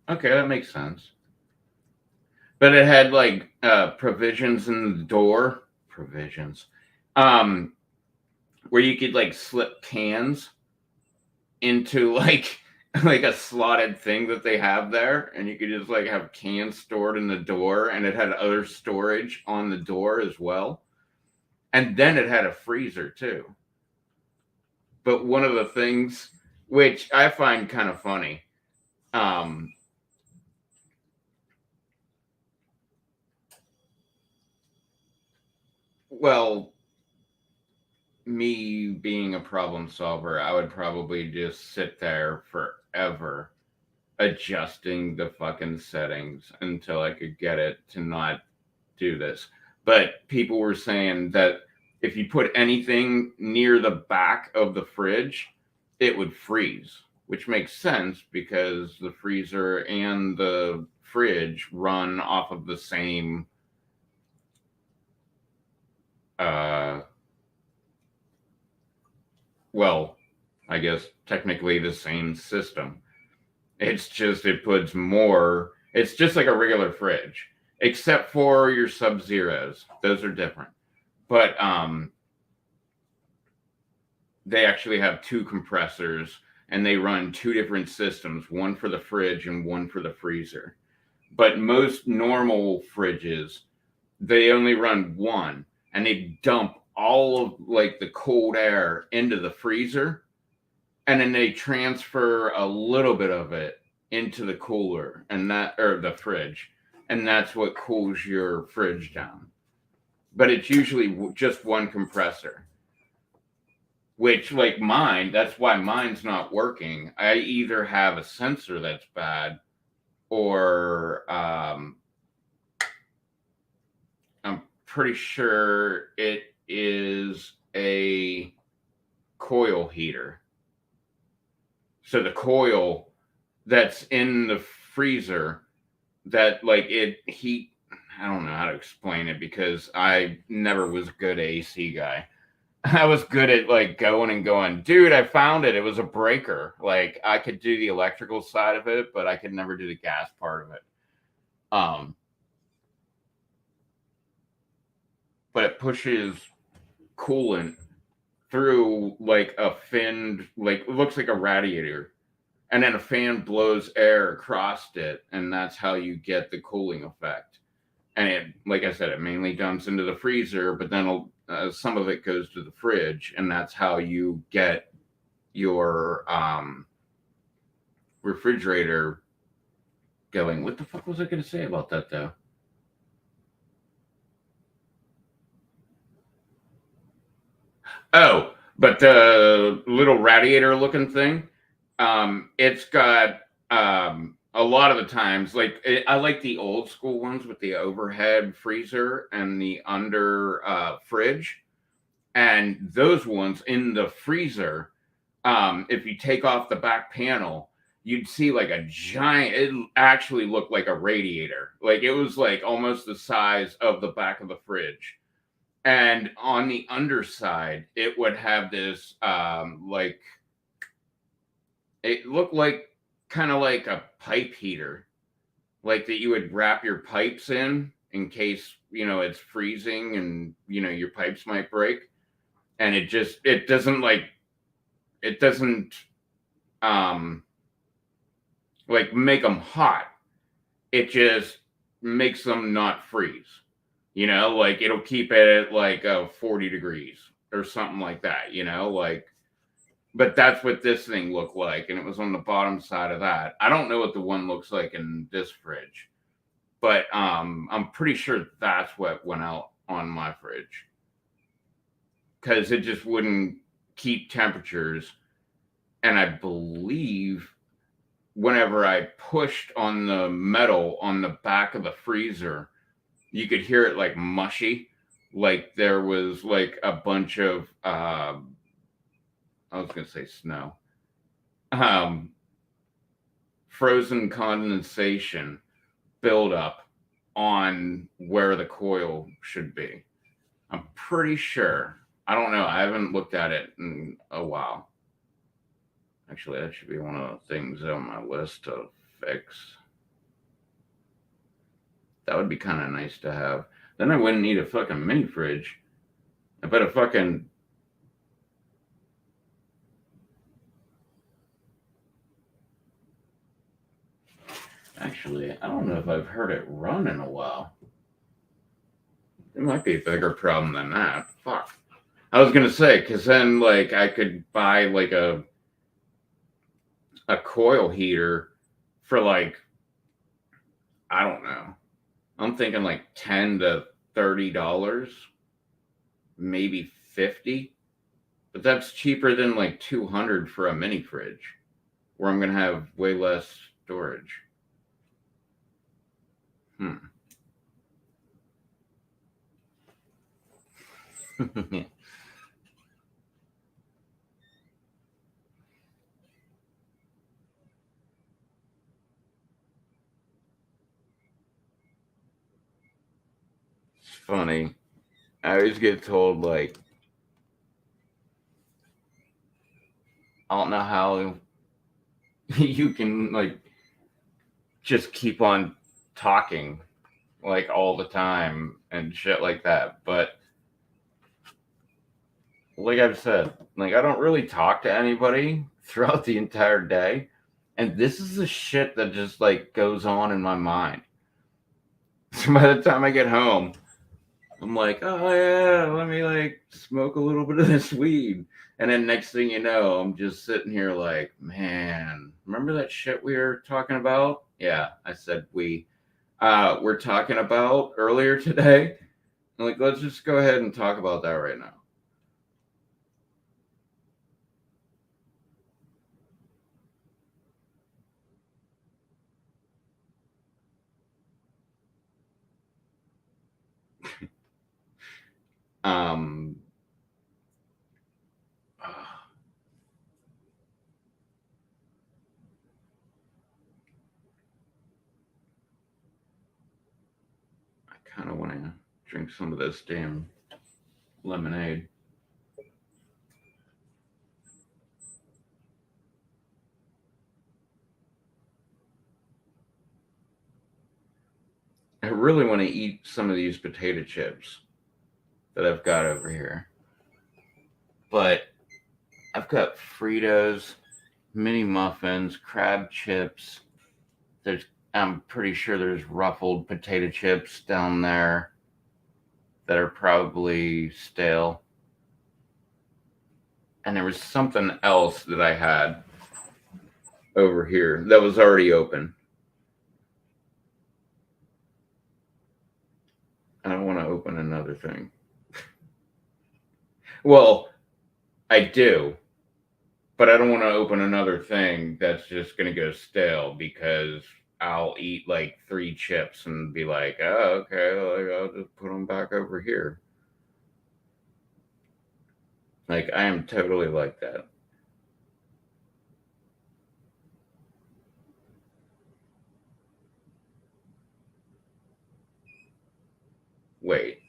Okay, that makes sense. But it had like provisions in the door. Provisions. Where you could like slip cans into like like a slotted thing that they have there, and you could just like have cans stored in the door, and it had other storage on the door as well. And then it had a freezer too. But one of the things which I find kind of funny, um, well, me being a problem solver, I would probably just sit there forever adjusting the fucking settings until I could get it to not do this. But people were saying that if you put anything near the back of the fridge, it would freeze, which makes sense because the freezer and the fridge run off of the same uh well, I guess technically the same system. It's just it puts more. It's just like a regular fridge, except for your Sub Zeros. Those are different. But they actually have two compressors, and they run two different systems, one for the fridge and one for the freezer. But most normal fridges, they only run one, and they dump all of like the cold air into the freezer, and then they transfer a little bit of it into the cooler and that or the fridge, and that's what cools your fridge down. But it's usually just one compressor, which like mine, that's why mine's not working. I either have a sensor that's bad, or I'm pretty sure it is a coil heater. So the coil that's in the freezer, that like it heat, I don't know how to explain it because I never was a good AC guy. I was good at like going and going, dude, I found it. It was a breaker. Like I could do the electrical side of it, but I could never do the gas part of it. Um, but it pushes coolant through like a finned, like it looks like a radiator, and then a fan blows air across it, and that's how you get the cooling effect. And it, like I said, it mainly dumps into the freezer, but then some of it goes to the fridge, and that's how you get your refrigerator going. What the fuck was I going to say about that though? Oh, but the little radiator looking thing, it's got a lot of the times, like I like the old school ones with the overhead freezer and the under fridge, and those ones in the freezer. If you take off the back panel, you'd see like a giant. It actually looked like a radiator. Like it was like almost the size of the back of the fridge. And on the underside, it would have this like it looked like kind of like a pipe heater, like that you would wrap your pipes in case it's freezing and your pipes might break. And it doesn't um like make them hot. It just makes them not freeze. Like it'll keep it at like 40 degrees or something like that. Like, but that's what this thing looked like, and it was on the bottom side of that. I don't know what the one looks like in this fridge, but I'm pretty sure that's what went out on my fridge, because it just wouldn't keep temperatures. And I believe whenever I pushed on the metal on the back of the freezer, you could hear it like mushy, like there was like a bunch of I was gonna say snow, um, frozen condensation buildup on where the coil should be. I'm pretty sure. I don't know. I haven't looked at it in a while. Actually, that should be one of the things on my list to fix. That would be kind of nice to have. Then I wouldn't need a fucking mini fridge. I bet a fucking Actually, I don't know if I've heard it run in a while. It might be a bigger problem than that. Fuck. I was gonna say, cause then like I could buy like a coil heater for like, I don't know. I'm thinking like $10 to $30, maybe 50. But that's cheaper than like 200 for a mini fridge, where I'm gonna have way less storage. Hmm. It's funny. I always get told like, I don't know how you can like just keep on talking like all the time and shit like that. But like I've said, like I don't really talk to anybody throughout the entire day. And this is the shit that just like goes on in my mind. So by the time I get home, I'm like, oh yeah, let me like smoke a little bit of this weed. And then next thing you know, I'm just sitting here like, man, remember that shit we were talking about? Yeah, I said we're talking about earlier today. I'm like, let's just go ahead and talk about that right now. Um, I kind of want to drink some of this damn lemonade. I really want to eat some of these potato chips that I've got over here. But I've got Fritos, mini muffins, crab chips. There's I'm pretty sure there's ruffled potato chips down there that are probably stale. And there was something else that I had over here that was already open. I don't want to open another thing. Well, I do, but I don't want to open another thing that's just going to go stale because I'll eat like three chips and be like, oh, okay, like, I'll just put them back over here. Like, I am totally like that. Wait,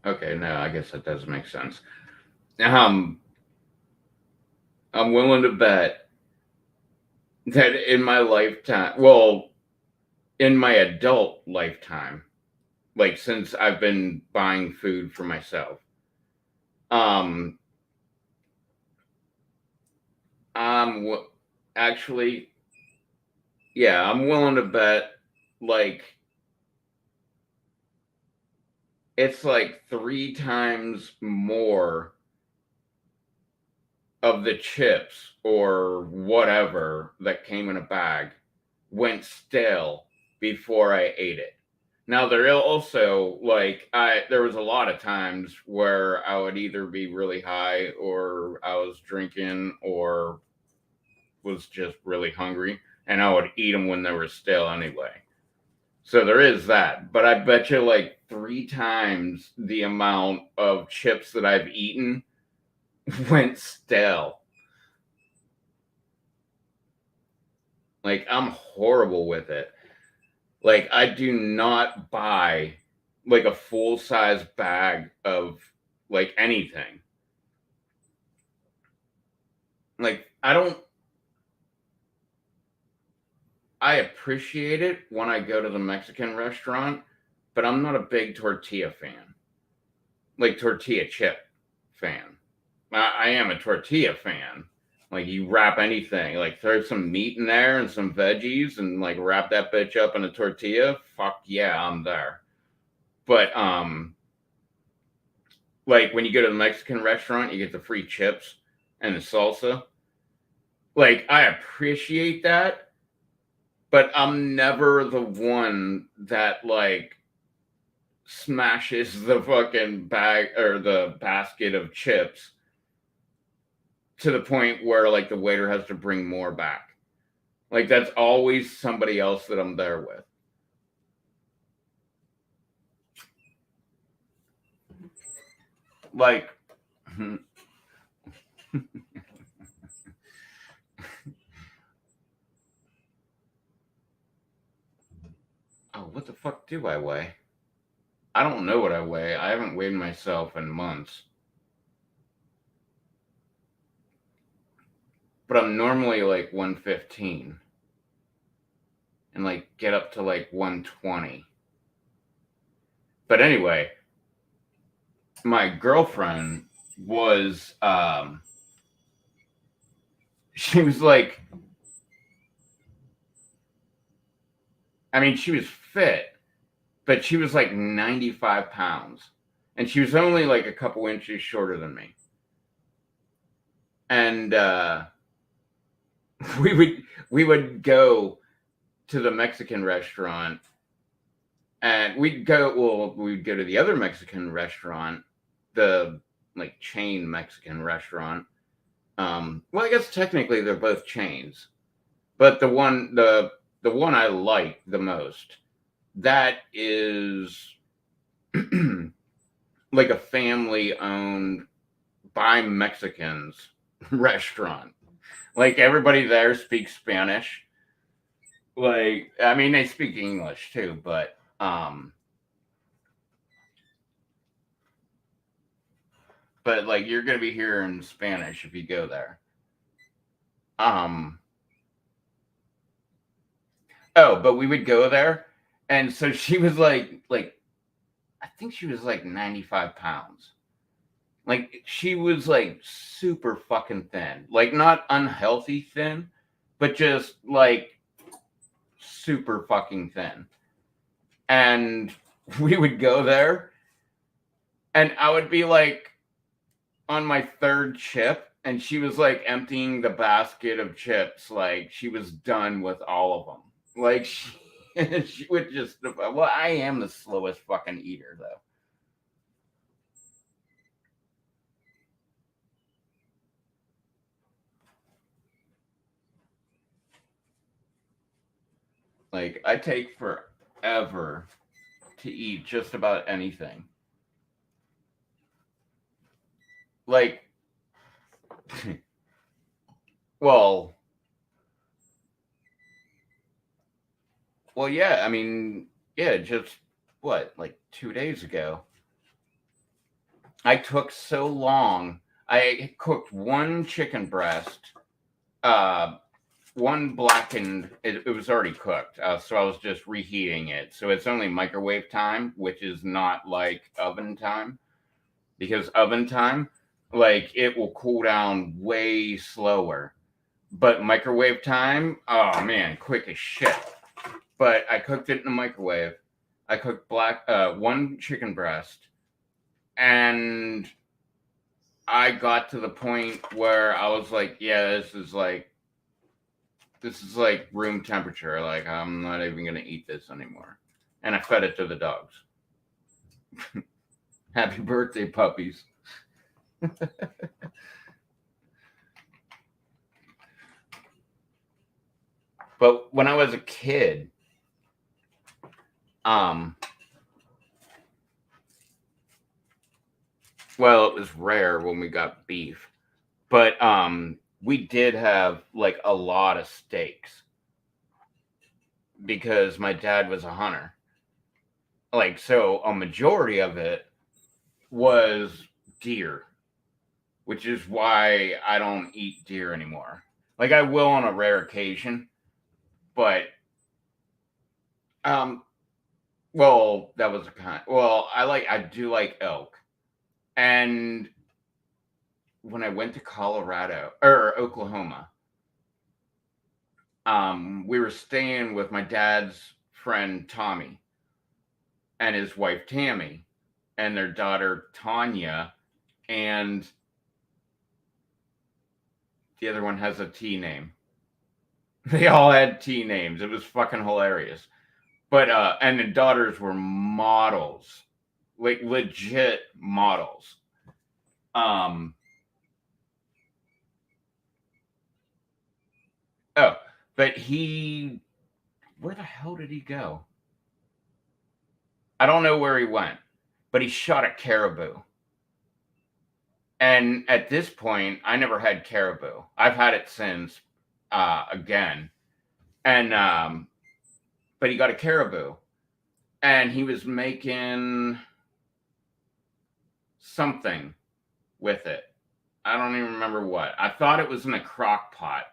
okay, no, I guess that does make sense. Um, I'm willing to bet that in my lifetime, well, in my adult lifetime, like since I've been buying food for myself, um, I'm actually, yeah, I'm willing to bet like it's like three times more of the chips or whatever that came in a bag went stale before I ate it. Now there also like I there was a lot of times where I would either be really high or I was drinking or was just really hungry and I would eat them when they were stale anyway. So there is that, but I bet you like three times the amount of chips that I've eaten went stale. Like I'm horrible with it. Like I do not buy like a full size bag of like anything. Like I appreciate it when I go to the Mexican restaurant, but I'm not a big tortilla fan. Like tortilla chip fan. I am a tortilla fan. Like you wrap anything, like throw some meat in there and some veggies, and like wrap that bitch up in a tortilla. Fuck yeah, I'm there. But like when you go to the Mexican restaurant, you get the free chips and the salsa. Like I appreciate that, but I'm never the one that like smashes the fucking bag or the basket of chips to the point where like the waiter has to bring more back. Like that's always somebody else that I'm there with. Like oh, what the fuck do I weigh? I don't know what I weigh. I haven't weighed myself in months. But I'm normally like 115 and like get up to like 120. But anyway, my girlfriend was she was like, I mean, she was fit, but she was like 95 pounds. And she was only like a couple inches shorter than me. And we would go to the Mexican restaurant, and we'd go to the other Mexican restaurant, the like chain Mexican restaurant. Well, I guess technically they're both chains, but the one I like the most, that is like a family owned by Mexicans restaurant. Like everybody there speaks Spanish. Like I mean they speak English too, but like you're gonna be hearing Spanish if you go there. Um oh, but we would go there, and so she was like I think she was like 95 pounds. Like she was like super fucking thin. Like not unhealthy thin, but just like super fucking thin. And we would go there, and I would be like on my third chip, and she was like emptying the basket of chips, like she was done with all of them. Like she would just, well, I am the slowest fucking eater though. Like I take forever to eat just about anything. Like, well, well, yeah. I mean, yeah. Just what, like 2 days ago, I took so long. I cooked one chicken breast, uh, one blackened. It was already cooked, so I was just reheating it. So it's only microwave time, which is not like oven time, because oven time, like it will cool down way slower. But microwave time, oh man, quick as shit. But I cooked it in the microwave. I cooked one chicken breast, and I got to the point where I was like, yeah, this is like room temperature. Like I'm not even gonna eat this anymore. And I fed it to the dogs. Happy birthday, puppies. But when I was a kid, um, well, it was rare when we got beef, but we did have like a lot of steaks because my dad was a hunter. Like so a majority of it was deer, which is why I don't eat deer anymore. Like I will on a rare occasion, but um well, that was a kind. Well, I do like elk. And when I went to Colorado or Oklahoma. We were staying with my dad's friend Tommy and his wife Tammy and their daughter Tanya, and the other one has a T name. They all had T names. It was fucking hilarious. But and the daughters were models, like legit models. Um oh, but where the hell did he go? I don't know where he went, but he shot a caribou. And at this point, I never had caribou. I've had it since again. And but he got a caribou and he was making something with it. I don't even remember what. I thought it was in a crock pot,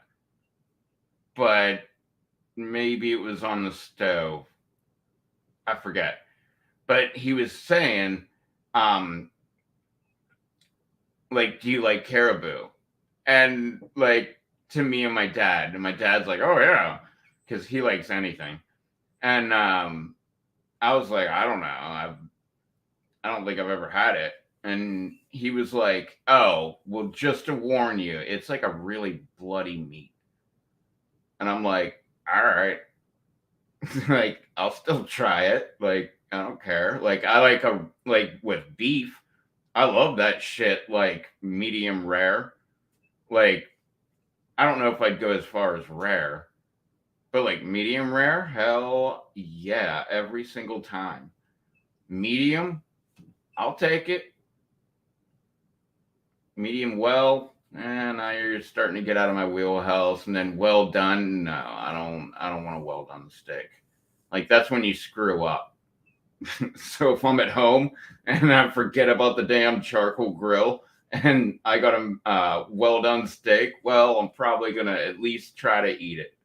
but maybe it was on the stove. I forget. But he was saying, like, do you like caribou? And like to me and my dad's like, oh yeah, because he likes anything. And I was like, I don't know. I don't think I've ever had it. And he was like, oh, well, just to warn you, it's like a really bloody meat. And I'm like, all right. Like, I'll still try it. Like, I don't care. Like, I like with beef, I love that shit, like medium rare. Like, I don't know if I'd go as far as rare, but like medium rare, hell yeah, every single time. Medium, I'll take it. Medium well, and now you're starting to get out of my wheelhouse. And then well done, no, I don't want a well done steak. Like that's when you screw up. So if I'm at home and I forget about the damn charcoal grill and I got a well done steak, well, I'm probably gonna at least try to eat it.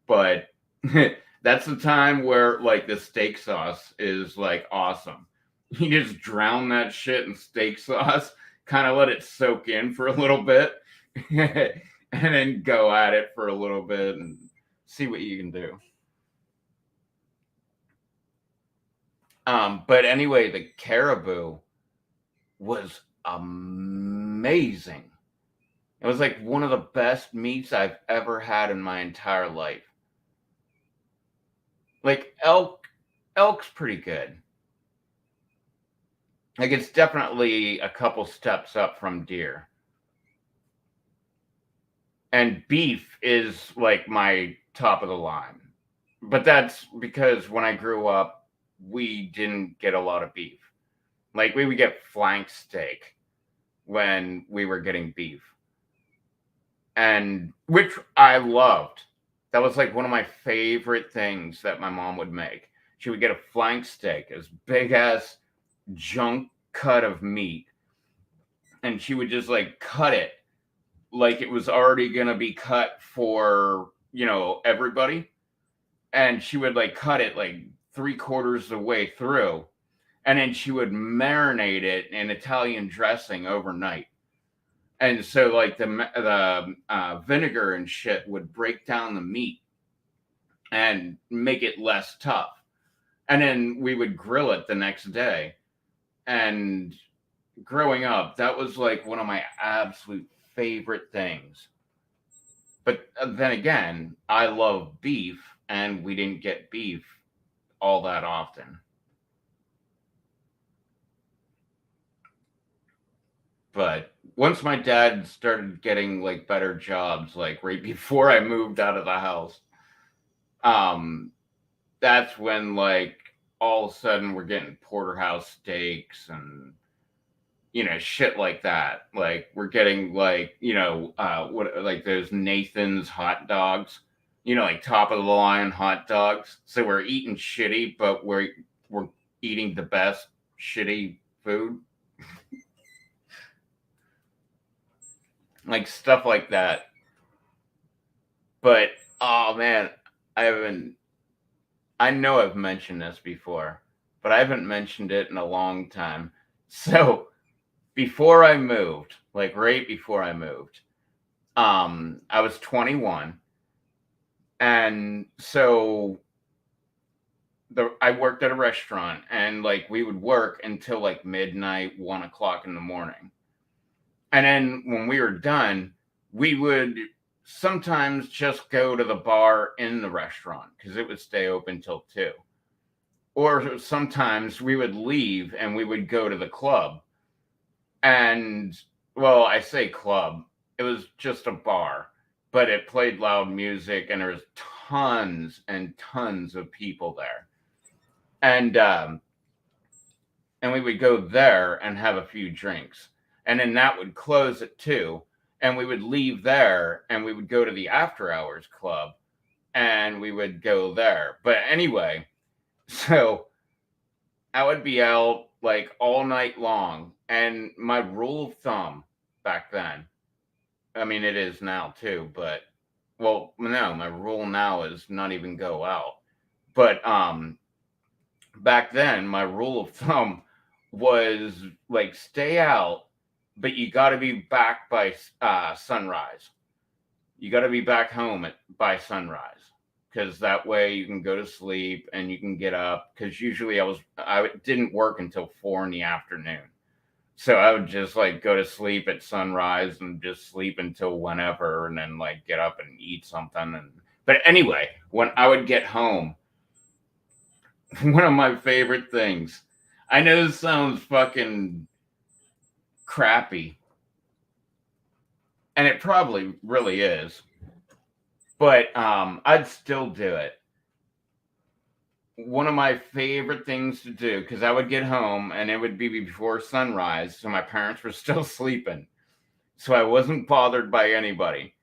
But that's the time where like the steak sauce is like awesome. You just drown that shit in steak sauce, kind of let it soak in for a little bit, and then go at it for a little bit and see what you can do. But anyway, the caribou was amazing. It was like one of the best meats I've ever had in my entire life. Like elk's pretty good. Like it's definitely a couple steps up from deer. And beef is like my top of the line. But that's because when I grew up, we didn't get a lot of beef. Like we would get flank steak when we were getting beef. And which I loved. That was like one of my favorite things that my mom would make. She would get a flank steak, as big as junk cut of meat, and she would just like cut it like it was already gonna be cut for everybody, and she would like cut it like 3/4 the way through, and then she would marinate it in Italian dressing overnight. And so like the vinegar and shit would break down the meat and make it less tough, and then we would grill it the next day. And growing up, that was like one of my absolute favorite things. But then again, I love beef, and we didn't get beef all that often. But once my dad started getting like better jobs, like right before I moved out of the house, um, that's when like all of a sudden we're getting porterhouse steaks and shit like that. Like we're getting like what like those Nathan's hot dogs, like top of the line hot dogs. So we're eating shitty, but we're eating the best shitty food. Like stuff like that. But oh man, I haven't. I know I've mentioned this before, but I haven't mentioned it in a long time. So before I moved, like right before I moved, I was 21, and so I worked at a restaurant, and like we would work until like midnight, 1 o'clock in the morning, and then when we were done, we would sometimes just go to the bar in the restaurant because it would stay open till 2. Or sometimes we would leave and we would go to the club. And, well, I say club, it was just a bar, but it played loud music and there was tons and tons of people there. And we would go there and have a few drinks. And then that would close at 2. And we would leave there and we would go to the after hours club and we would go there. But anyway, so I would be out like all night long. And my rule of thumb back then, I mean, it is now too, but well, no, my rule now is not even go out. But back then, my rule of thumb was like stay out, but you got to be back by sunrise. You got to be back home by sunrise because that way you can go to sleep and you can get up. Because usually I didn't work until 4 in the afternoon, so I would just like go to sleep at sunrise and just sleep until whenever, and then like get up and eat something. But anyway, when I would get home, one of my favorite things. I know this sounds fucking crappy, and it probably really is, but I'd still do it. One of my favorite things to do, because I would get home and it would be before sunrise, so my parents were still sleeping, so I wasn't bothered by anybody.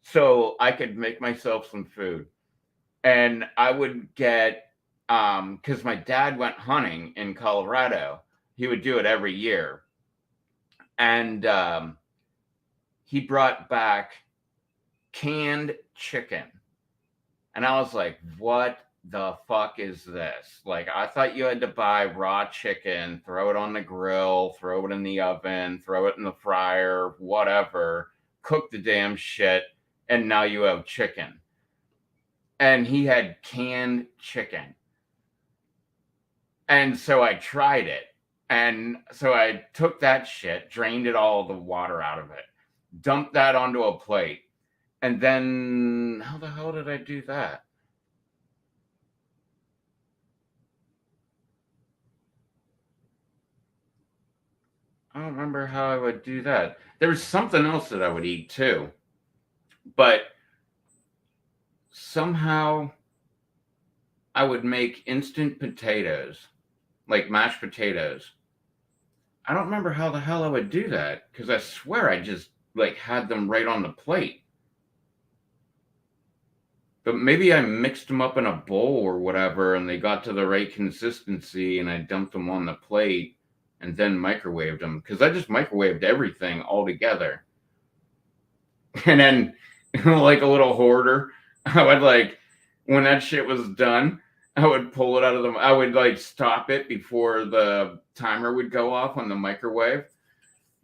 So I could make myself some food, and I would get because my dad went hunting in Colorado. He would do it every year, and he brought back canned chicken. And I was like, what the fuck is this? Like, I thought you had to buy raw chicken, throw it on the grill, throw it in the oven, throw it in the fryer, whatever, cook the damn shit, and now you have chicken. And he had canned chicken. And so I tried it. And so I took that shit, drained it all the water out of it, dumped that onto a plate. And then, how the hell did I do that? I don't remember how I would do that. There was something else that I would eat too. But somehow I would make instant potatoes, like mashed potatoes. I don't remember how the hell I would do that because I swear I just like had them right on the plate. But maybe I mixed them up in a bowl or whatever and they got to the right consistency and I dumped them on the plate and then microwaved them because I just microwaved everything all together. And then, like a little hoarder, I would like, when that shit was done, I would pull it out of I would like stop it before the timer would go off on the microwave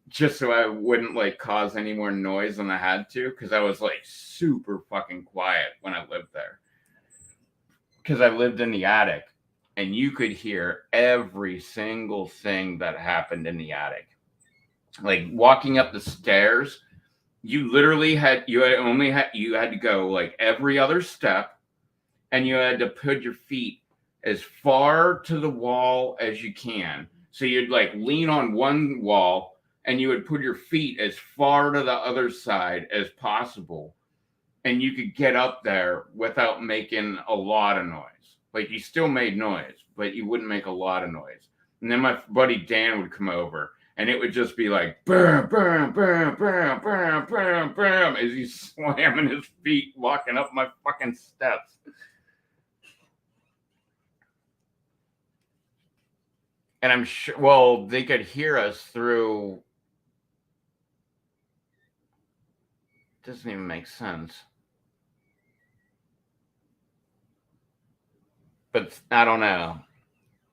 just so I wouldn't like cause any more noise than I had to because I was like super fucking quiet when I lived there. Because I lived in the attic and you could hear every single thing that happened in the attic. Like walking up the stairs, you literally had you had to go like every other step and you had to put your feet as far to the wall as you can. So you'd like lean on one wall and you would put your feet as far to the other side as possible. And you could get up there without making a lot of noise. Like you still made noise, but you wouldn't make a lot of noise. And then my buddy Dan would come over and it would just be like bam, bam, bam, bam, bam, bam, bam, as he's slamming his feet, walking up my fucking steps. And I'm sure, well, they could hear us through. Doesn't even make sense. But I don't know.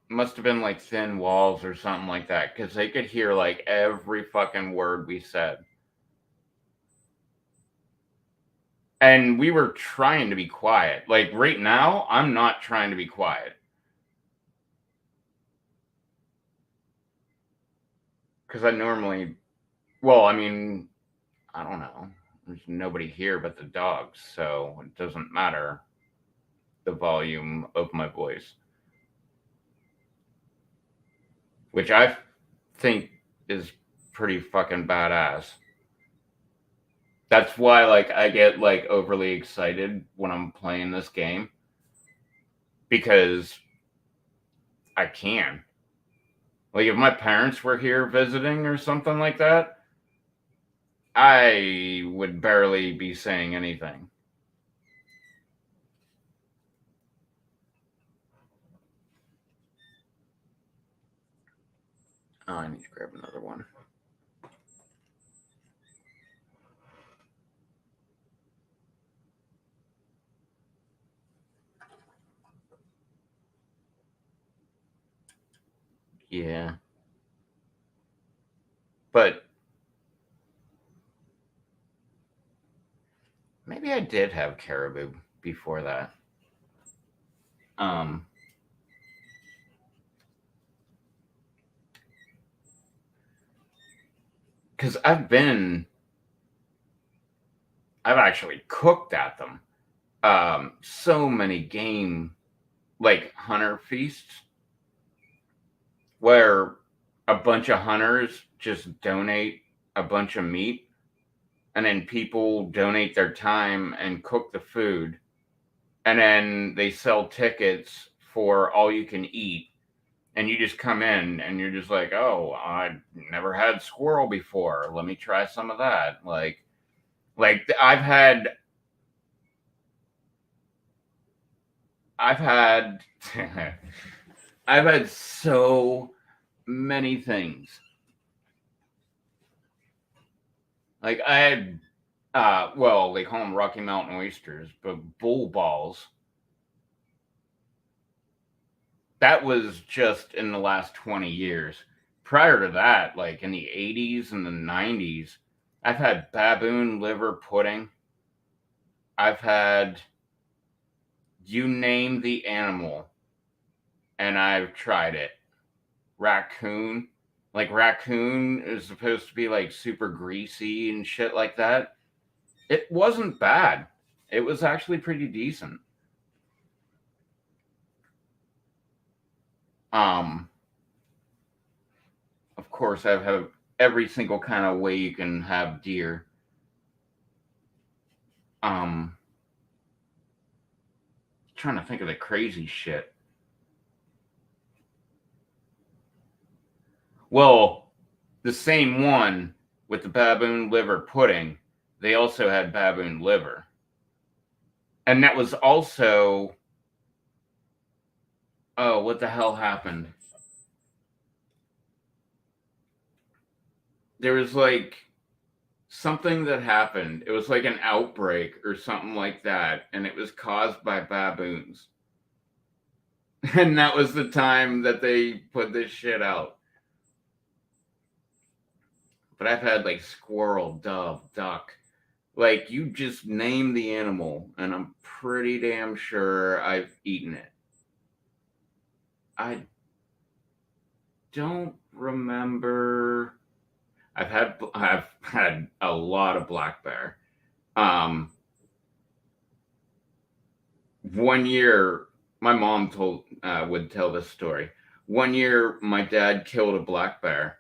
Must have been like thin walls or something like that, because they could hear like every fucking word we said. And we were trying to be quiet. Like right now, I'm not trying to be quiet. Because I normally, well, I mean, I don't know. There's nobody here but the dogs, so it doesn't matter the volume of my voice, which I think is pretty fucking badass. That's why like I get like overly excited when I'm playing this game, because I can. Like if my parents were here visiting or something like that, I would barely be saying anything. Oh, I need to grab another one. Yeah. But maybe I did have caribou before that. Um, because I've actually cooked at them. So many game like hunter feasts where a bunch of hunters just donate a bunch of meat, and then people donate their time and cook the food, and then they sell tickets for all you can eat, and you just come in and you're just like, oh, I never had squirrel before, let me try some of that. Like I've had I've had so many things. Like I had well, they call them Rocky Mountain oysters, but bull balls. That was just in the last 20 years. Prior to that, like in the 80s and the 90s, I've had baboon liver pudding. I've had, you name the animal, and I've tried it. Raccoon. Like, raccoon is supposed to be like super greasy and shit like that. It wasn't bad. It was actually pretty decent. Um, of course, I've had every single kind of way you can have deer. Um, Trying to think of the crazy shit. Well, the same one with the baboon liver pudding, they also had baboon liver. And that was also, oh, what the hell happened? There was like something that happened. It was like an outbreak or something like that, and it was caused by baboons. And that was the time that they put this shit out. But I've had like squirrel, dove, duck. Like, you just name the animal, and I'm pretty damn sure I've eaten it. I don't remember. I've had a lot of black bear. Um, One year, my mom told would tell this story. One year, my dad killed a black bear,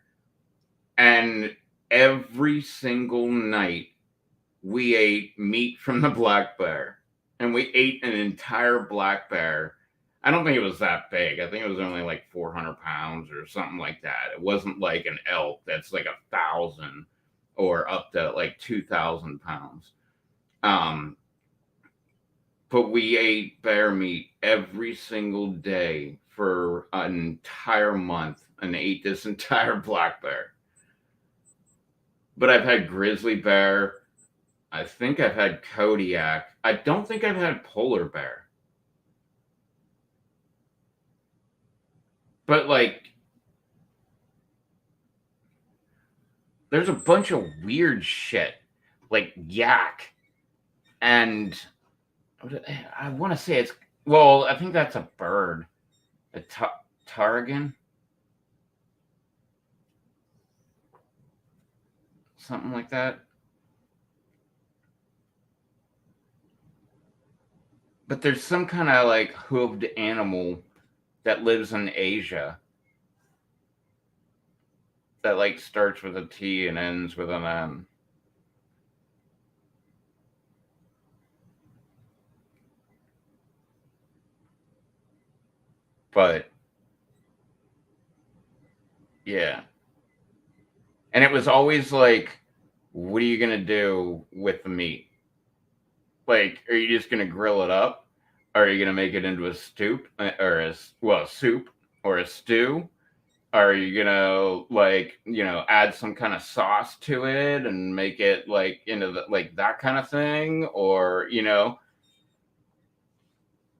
and every single night we ate meat from the black bear, and we ate an entire black bear. I don't think it was that big. I think it was only like 400 pounds or something like that. It wasn't like an elk that's like 1,000 or up to like 2,000 pounds. Um, but we ate bear meat every single day for an entire month and ate this entire black bear. But I've had grizzly bear. I think I've had Kodiak. I don't think I've had polar bear. But like, there's a bunch of weird shit, like yak, and I want to say it's, well, I think that's a bird, a tarragon, something like that. But there's some kind of like hooved animal that lives in Asia that like starts with a T and ends with an M. But yeah. And it was always like, what are you going to do with the meat? Like, are you just going to grill it up? Are you going to make it into a soup or a soup or a stew? Are you going to like, add some kind of sauce to it and make it like into like that kind of thing? Or,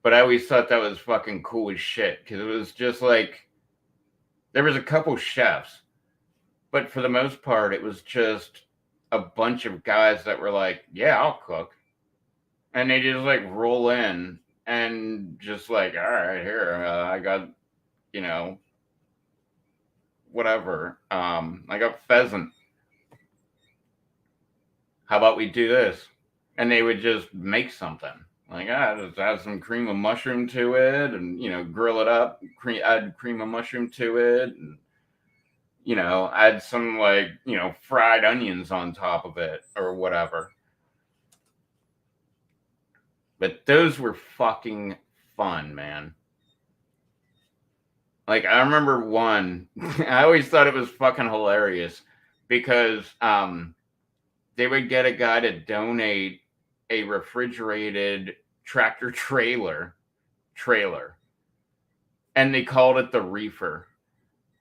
but I always thought that was fucking cool as shit because it was just like, there was a couple chefs, but for the most part, it was just a bunch of guys that were like, yeah, I'll cook. And they just like roll in and just like, all right, here, I got, you know, whatever. I got pheasant. How about we do this? And they would just make something. Like, just add some cream of mushroom to it and, grill it up, add cream of mushroom to it, and, add some like, fried onions on top of it or whatever. But those were fucking fun, man. Like, I remember one, I always thought it was fucking hilarious because they would get a guy to donate a refrigerated tractor trailer, and they called it the reefer.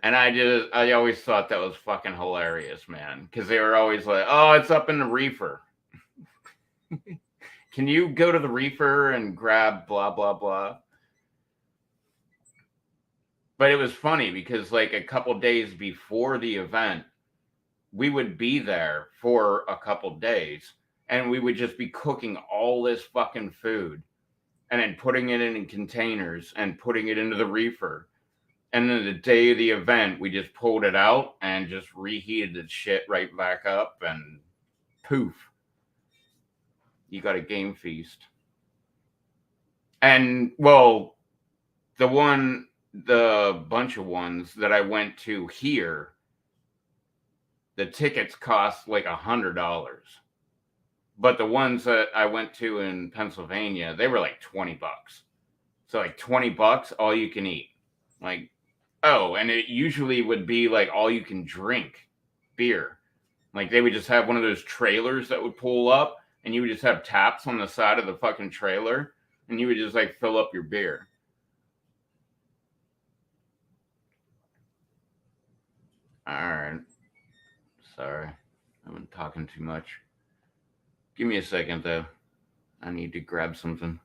And I always thought that was fucking hilarious, man, because they were always like, oh, it's up in the reefer. Can you go to the reefer and grab blah, blah, blah? But it was funny because like a couple days before the event, we would be there for a couple days and we would just be cooking all this fucking food and then putting it in containers and putting it into the reefer. And then the day of the event, we just pulled it out and just reheated the shit right back up, and poof, you got a game feast. And well, the bunch of ones that I went to here, the tickets cost like $100. But the ones that I went to in Pennsylvania, they were like $20. So like $20, all you can eat. Like, oh, and it usually would be like all you can drink beer. Like they would just have one of those trailers that would pull up and you would just have taps on the side of the fucking trailer and you would just like fill up your beer. All right. Sorry. I've been talking too much. Give me a second though. I need to grab something.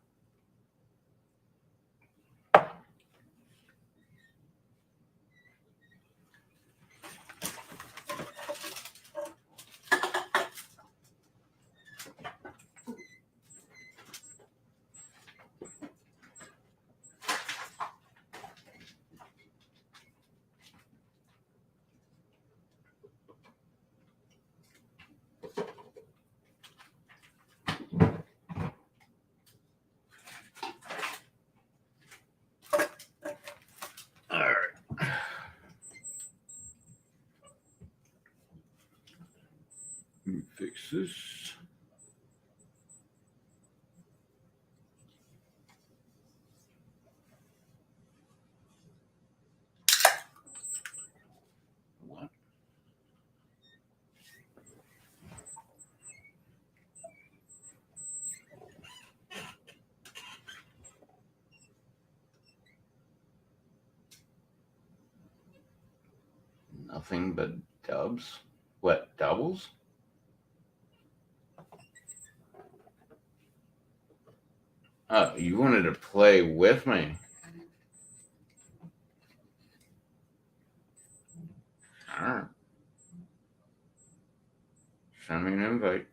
All right. Let me fix this. What? Nothing but dubs? What, doubles? Oh, you wanted to play with me? All right. Send me an invite.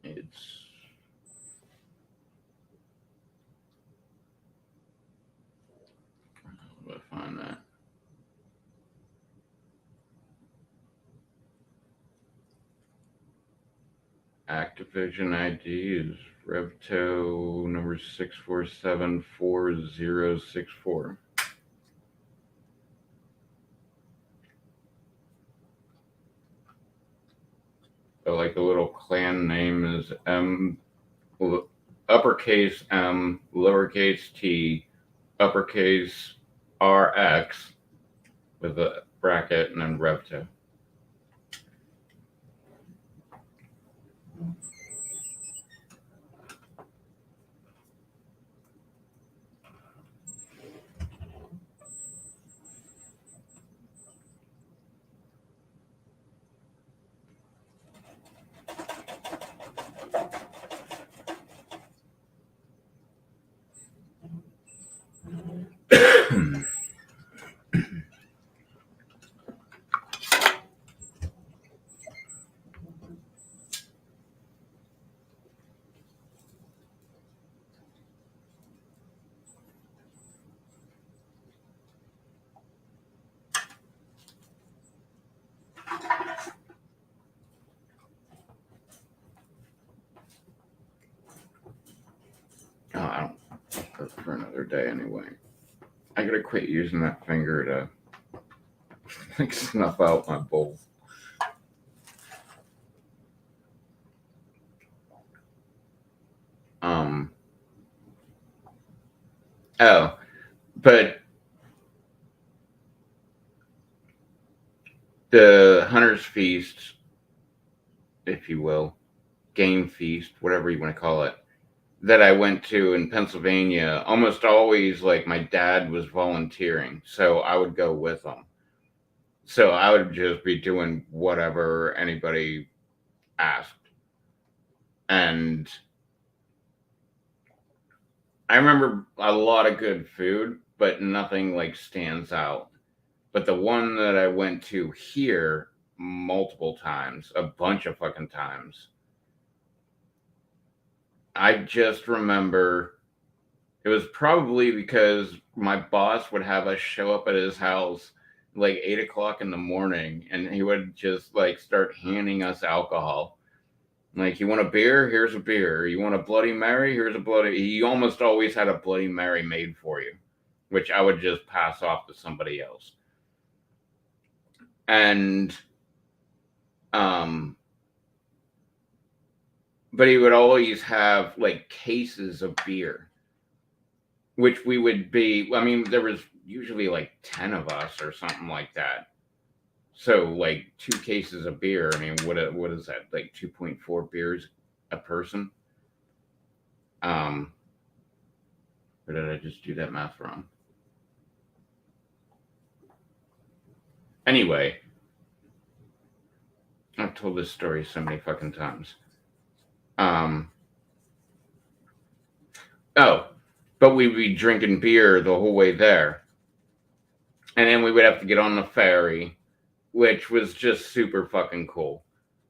It's how do I find that? Activision ID is Revto number 6474064. So like the little clan name is uppercase M, lowercase t, uppercase RX with a bracket and then Revto. Oh, I don't. That's for another day anyway. I gotta quit using that finger to like snuff out my bowl. Oh, but the Hunter's Feast, if you will, game feast, whatever you want to call it, that I went to in Pennsylvania, almost always like my dad was volunteering, so I would go with him. So I would just be doing whatever anybody asked. And I remember a lot of good food, but nothing like stands out. But the one that I went to here multiple times, a bunch of fucking times, I just remember it was probably because my boss would have us show up at his house like 8 o'clock in the morning, and he would just like start handing us alcohol. Like, you want a beer? Here's a beer. You want a Bloody Mary? Here's a Bloody. He almost always had a Bloody Mary made for you, which I would just pass off to somebody else. And but he would always have like cases of beer, which we would be. I mean, there was usually like 10 of us or something like that. So like 2 cases of beer. I mean, what is that? Like 2.4 beers a person? Or did I just do that math wrong? Anyway, I've told this story so many fucking times. Oh, but we'd be drinking beer the whole way there. And then we would have to get on the ferry, which was just super fucking cool.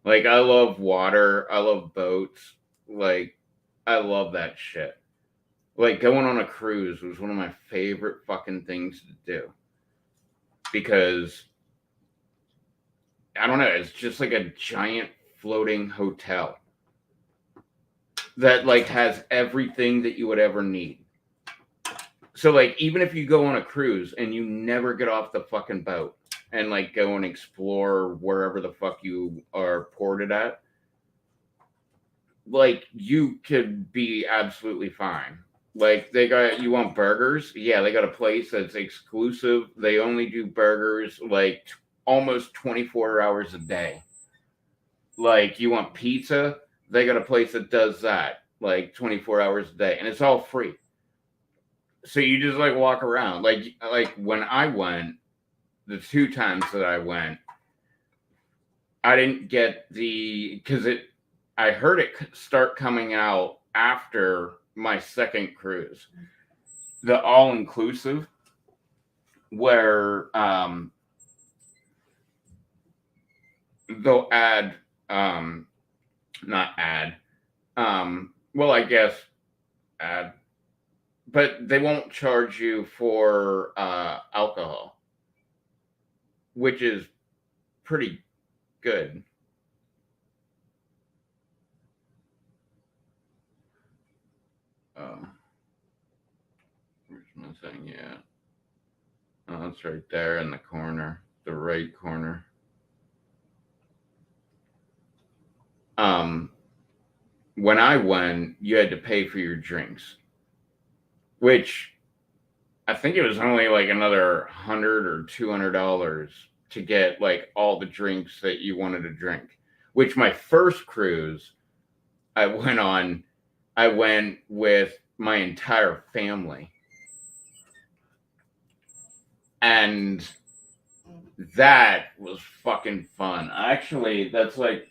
Like, I love water. I love boats. Like, I love that shit. Like, going on a cruise was one of my favorite fucking things to do. Because, I don't know, it's just like a giant floating hotel that like has everything that you would ever need. So like, even if you go on a cruise and you never get off the fucking boat and like go and explore wherever the fuck you are ported at, like, you could be absolutely fine. Like, you want burgers? Yeah, they got a place that's exclusive. They only do burgers like almost 24 hours a day. Like, you want pizza? They got a place that does that like 24 hours a day, and it's all free. So you just like walk around, like when I went, the two times that I went, I didn't get because it. I heard it start coming out after my second cruise, the all inclusive, where they'll add not add well, I guess add, but they won't charge you for alcohol, which is pretty good. Um, where's my thing? Yeah, oh, it's right there in the corner, the right corner. Um, when I went, you had to pay for your drinks, which I think it was only like another $100 or $200 to get like all the drinks that you wanted to drink. Which my first cruise I went on, I went with my entire family, and that was fucking fun. Actually, that's like,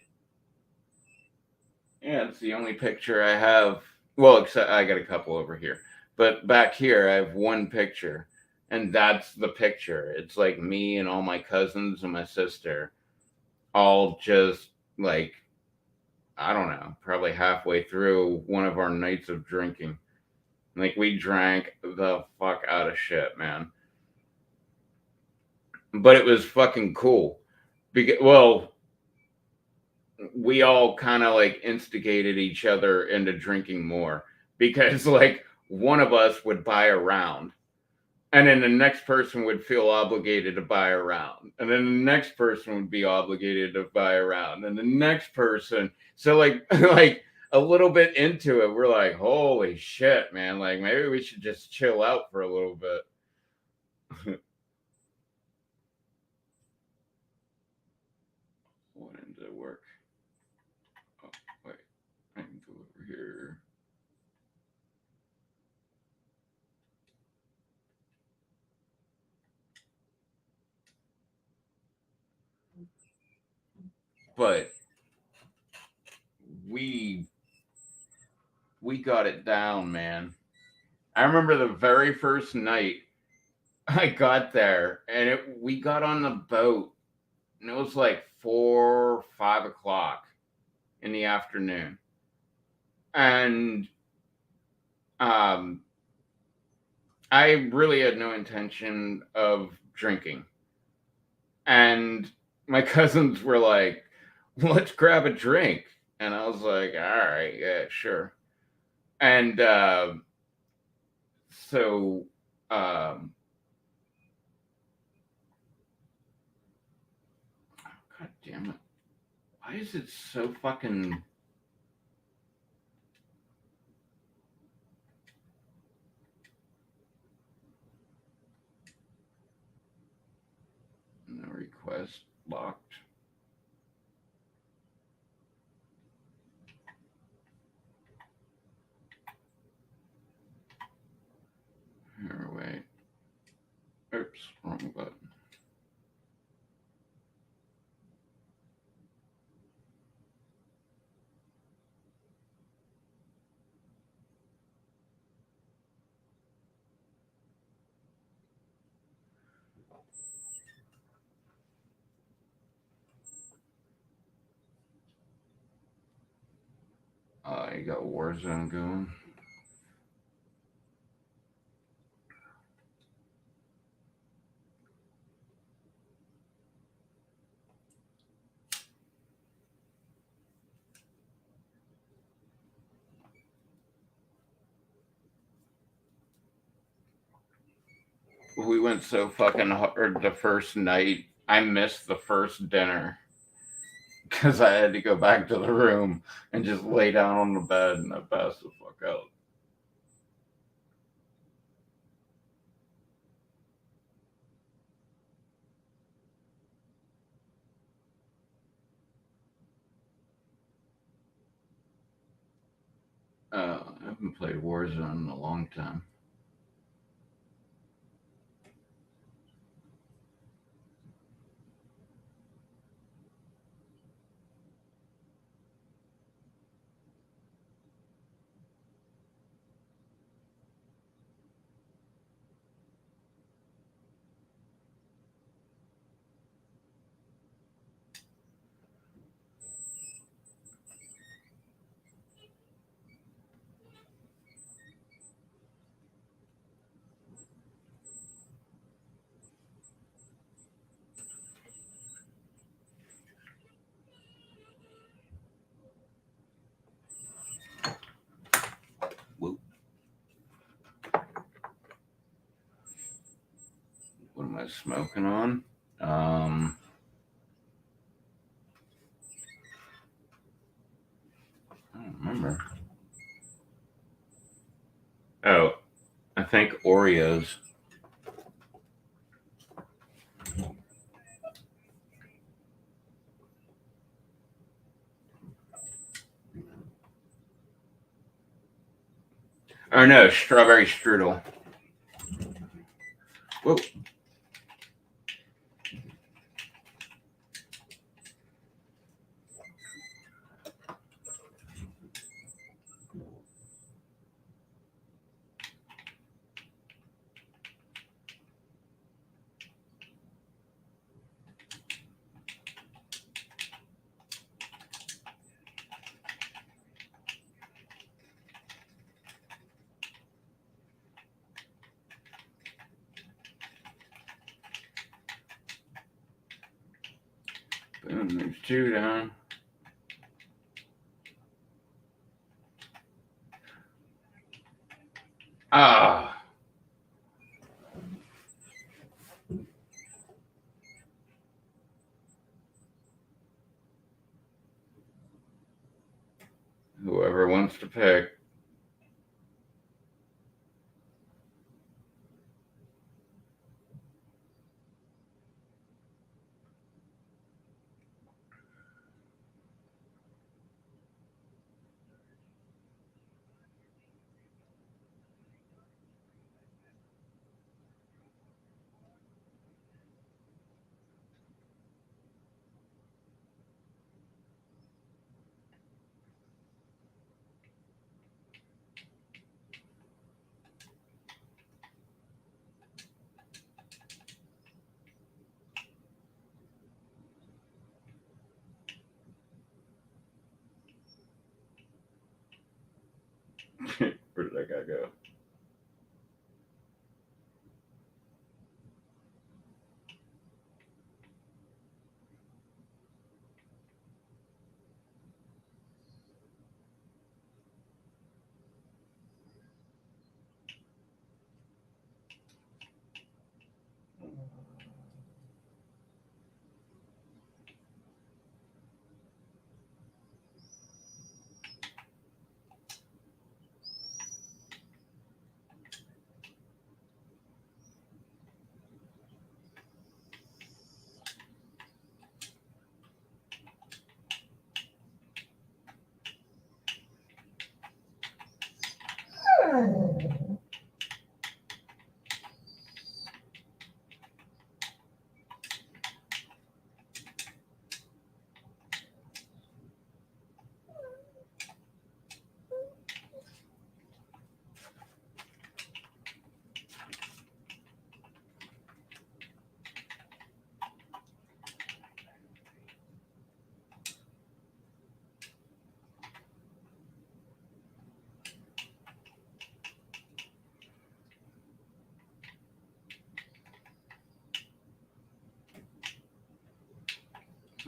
yeah, it's the only picture I have. Well, except I got a couple over here. But back here, I have one picture, and that's the picture. It's like me and all my cousins and my sister, all just like, I don't know, probably halfway through one of our nights of drinking. Like, we drank the fuck out of shit, man. But it was fucking cool. Well, we all kind of like instigated each other into drinking more because like one of us would buy a round, and then the next person would feel obligated to buy a round, and then the next person would be obligated to buy a round, and the next person. So like like a little bit into it, we're like, holy shit, man, like maybe we should just chill out for a little bit. What ends it work? Oh, wait, I can go over here. But we we got it down, man. I remember the very first night I got there, and we got on the boat, and it was like 4, 5 o'clock in the afternoon, and um, I really had no intention of drinking, and my cousins were like, "Let's grab a drink," and I was like, "All right, yeah, sure," and so. Um, God damn it. Why is it so fucking. No request locked? Here, wait. Oops, wrong button. You got Warzone going. We went so fucking hard the first night. I missed the first dinner because I had to go back to the room and just lay down on the bed, and I passed the fuck out. I haven't played Warzone in a long time. was smoking on. I don't remember. Oh, I think Oreos. Oh no, strawberry strudel. Whoa. Boom, there's two down. Ah. Whoever wants to pick. Where did that guy go?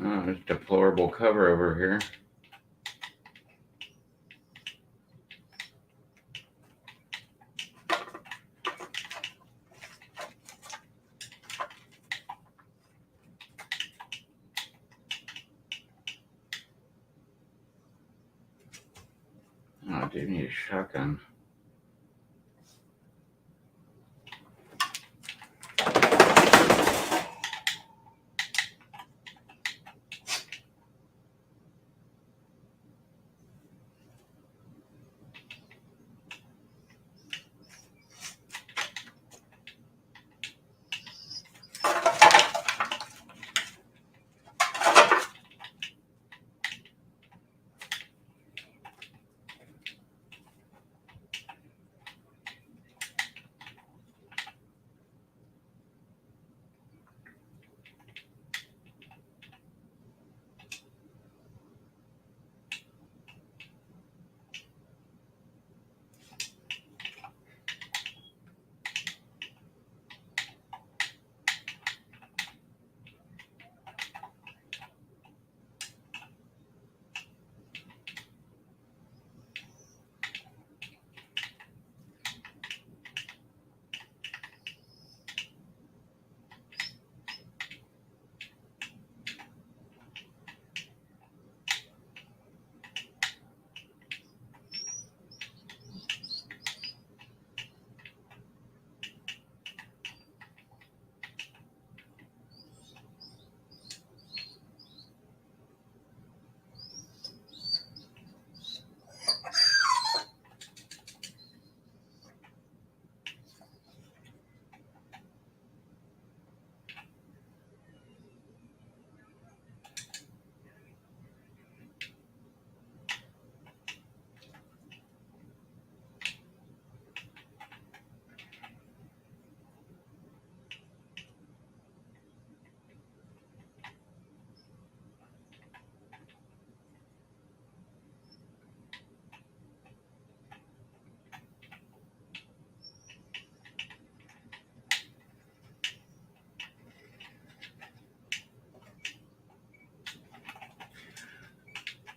Oh, there's deplorable cover over here. Oh, I do need a shotgun.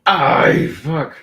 Ay, fuck.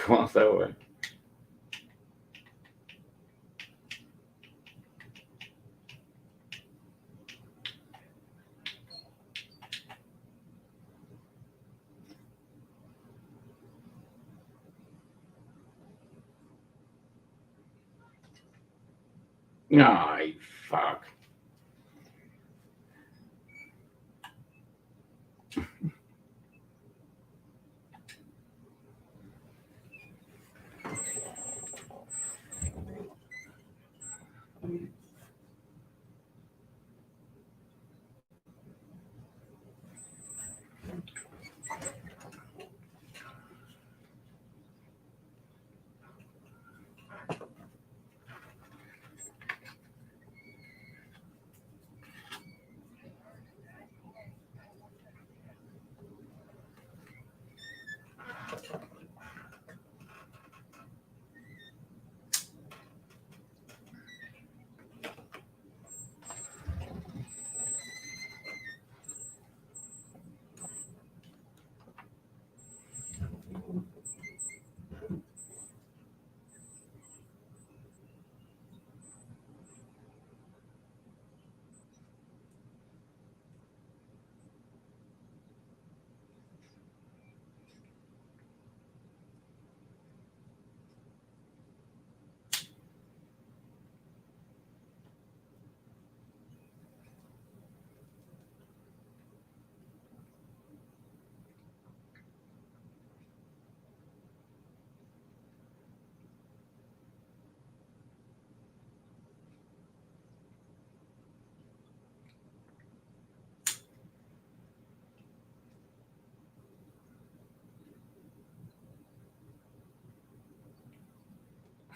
Go out that way. Ay, fuck.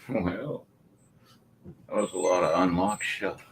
Well, that was a lot of unlocked stuff.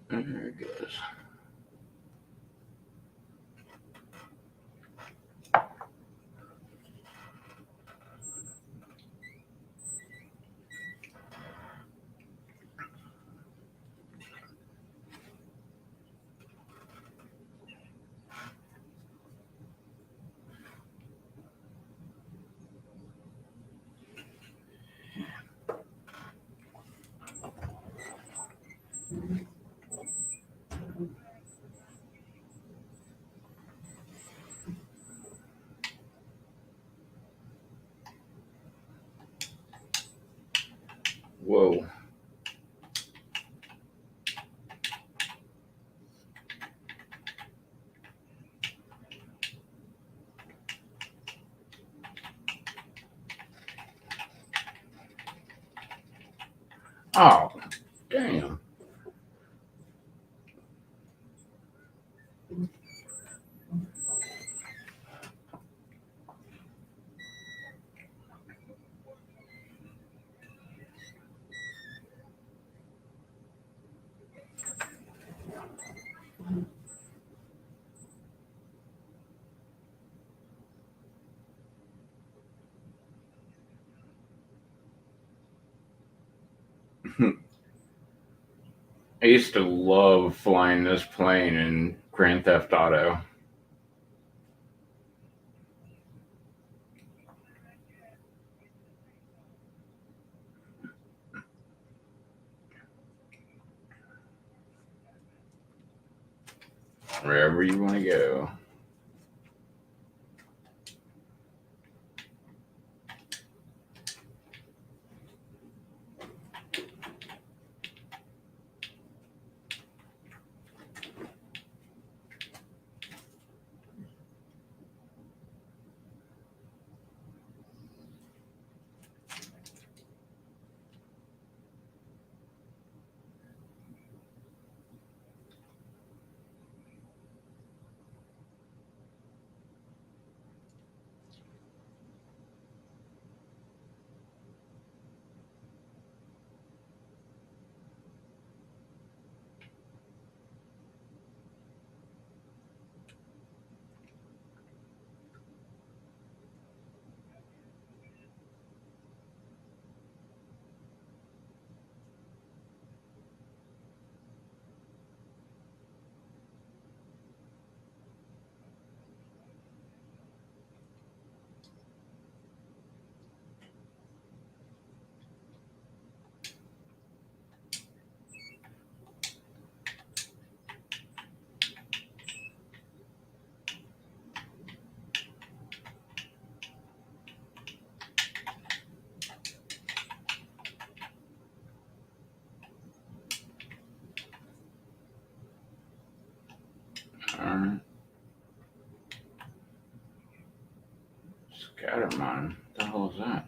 There it goes. Whoa. Oh, damn. I used to love flying this plane in Grand Theft Auto. Wherever you want to go. Alright. Scattermine. What the hell is that?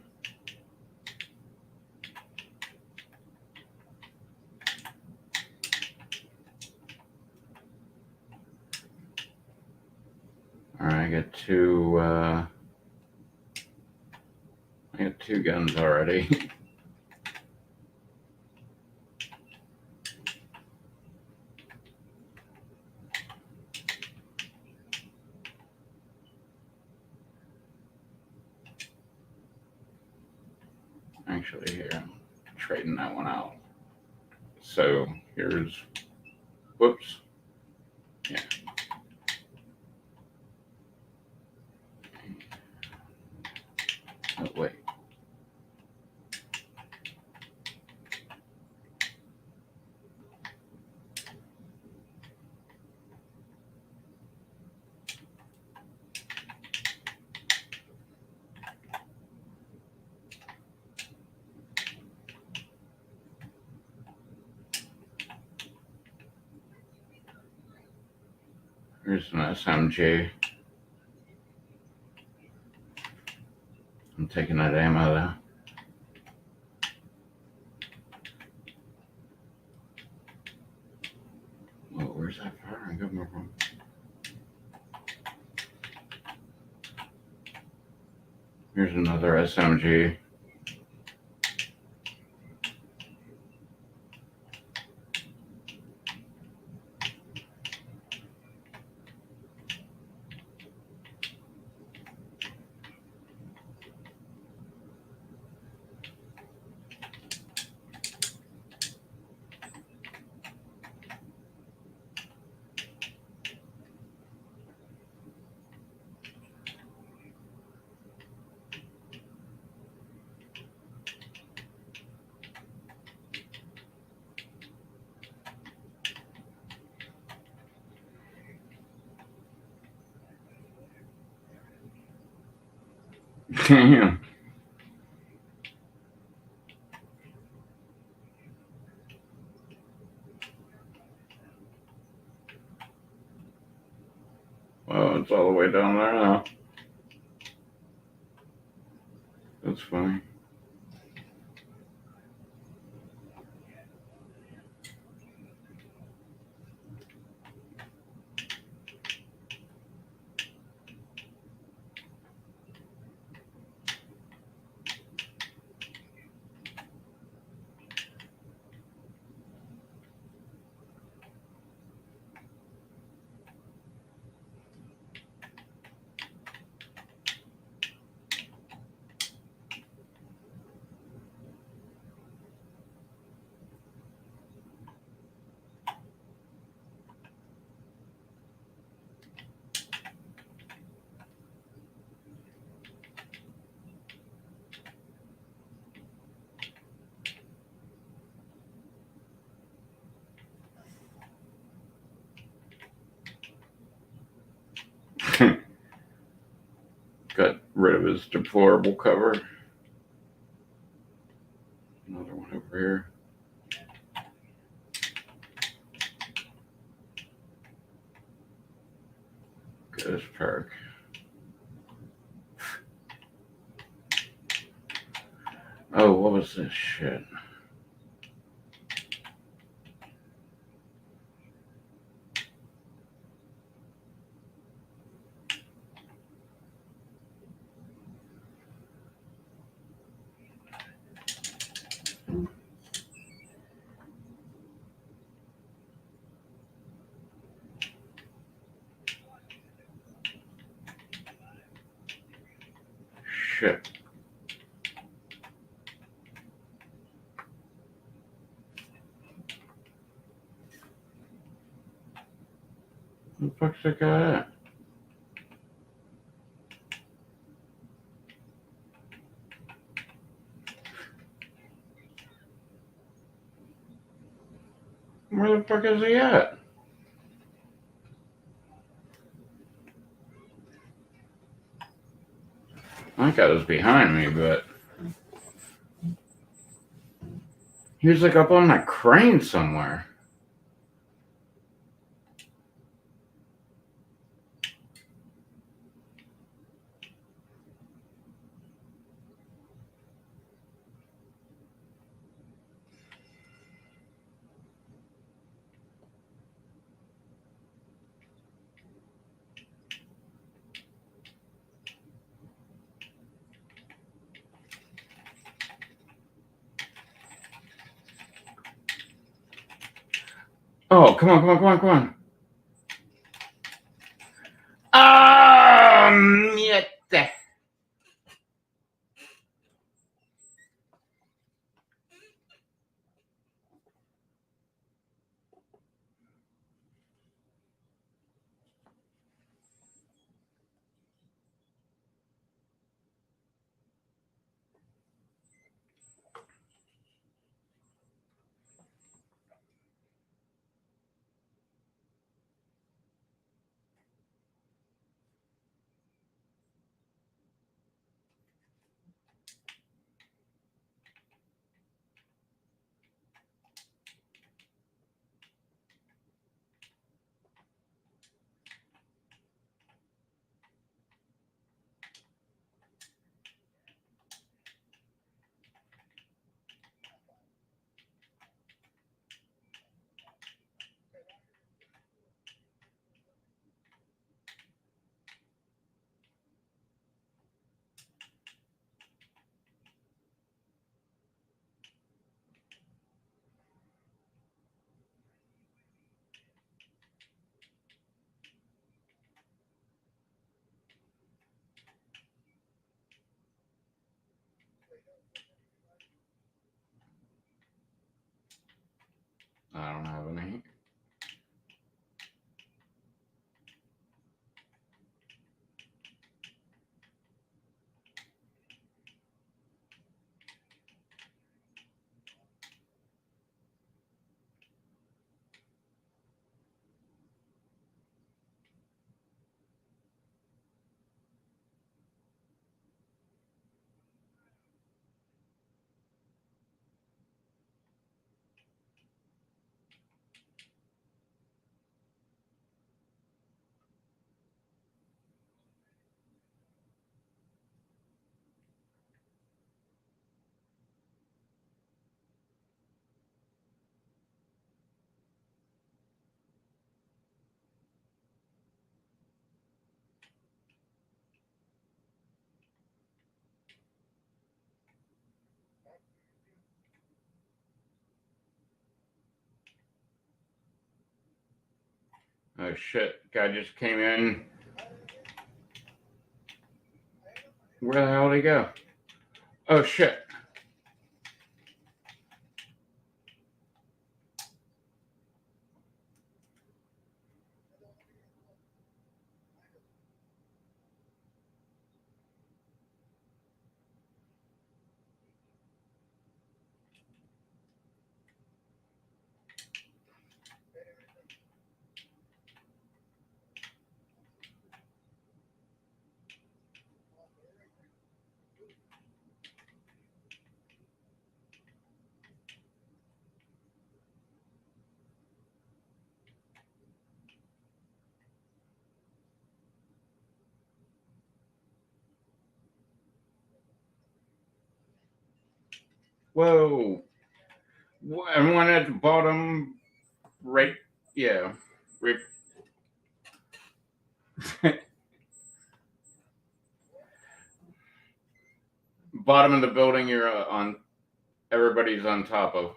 Alright, I got two guns already. Actually, here, I'm trading that one out. So here's, whoops. Yeah. Oh, wait. Here's an SMG. I'm taking that ammo though. Whoa, where's that firing coming from? Here's another SMG. Damn. Well, it's all the way down there now. That's funny. Got rid of his deplorable cover. Another one over here. Good as perk. Oh, what was this shit? Shit. Where the fuck's that guy at? Where the fuck is he at? I think I was behind me, but he was like up on that crane somewhere. Oh, come on, come on, come on, come on. Yet. I don't have any. Oh shit, guy just came in. Where the hell did he go? Oh shit. Whoa. And one at the bottom, right? Yeah. Right. Bottom of the building you're on, everybody's on top of.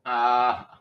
Ah.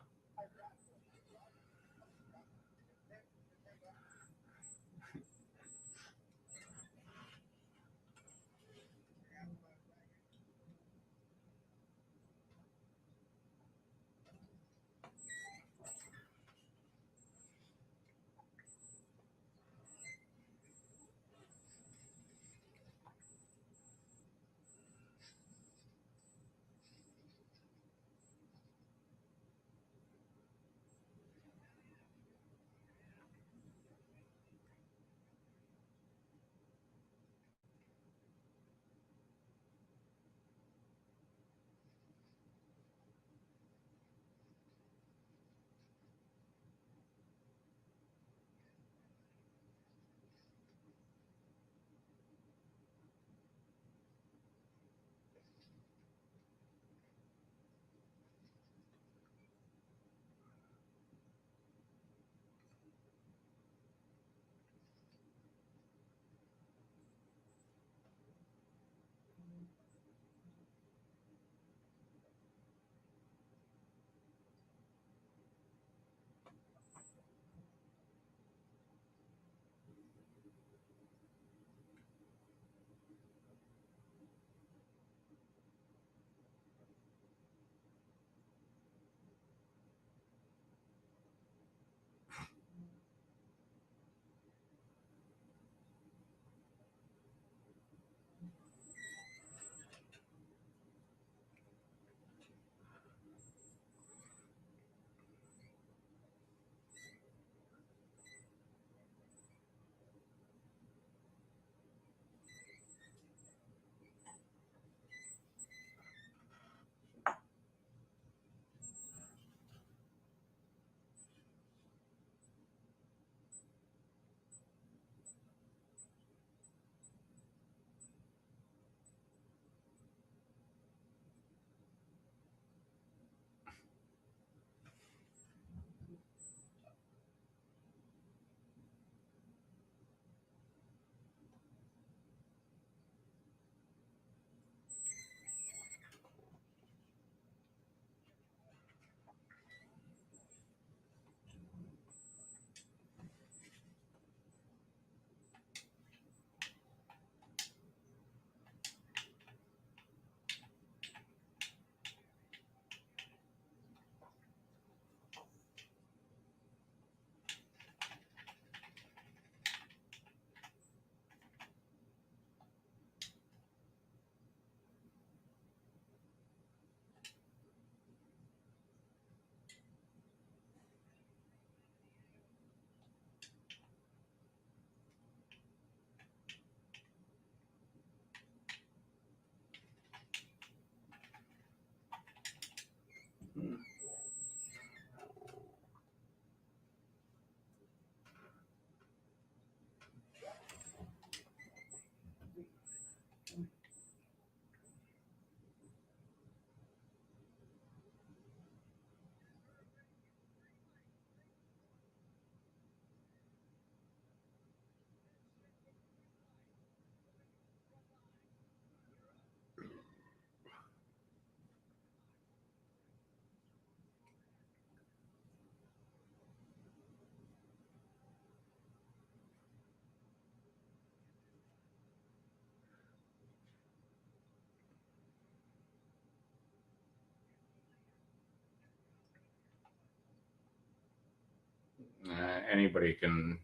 Anybody can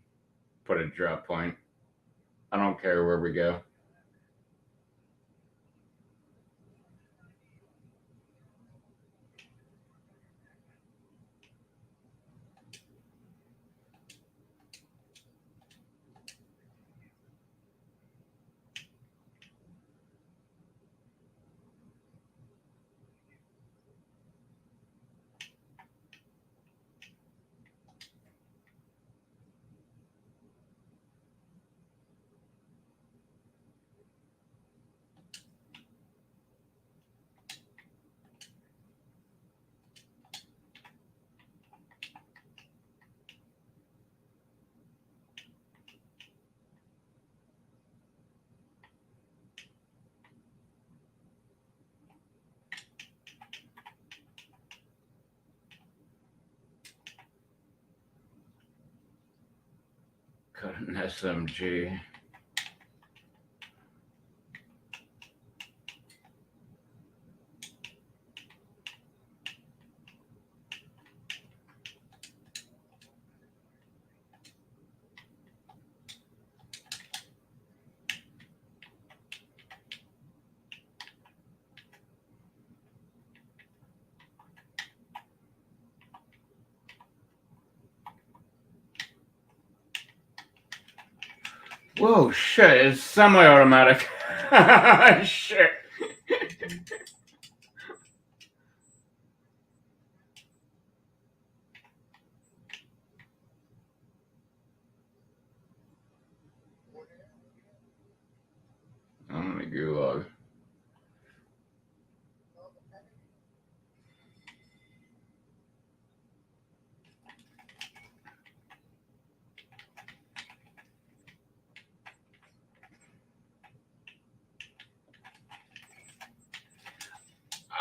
put a drop point. I don't care where we go. Got an SMG. Whoa, shit! It's semi-automatic. Shit. I'm gonna gulag.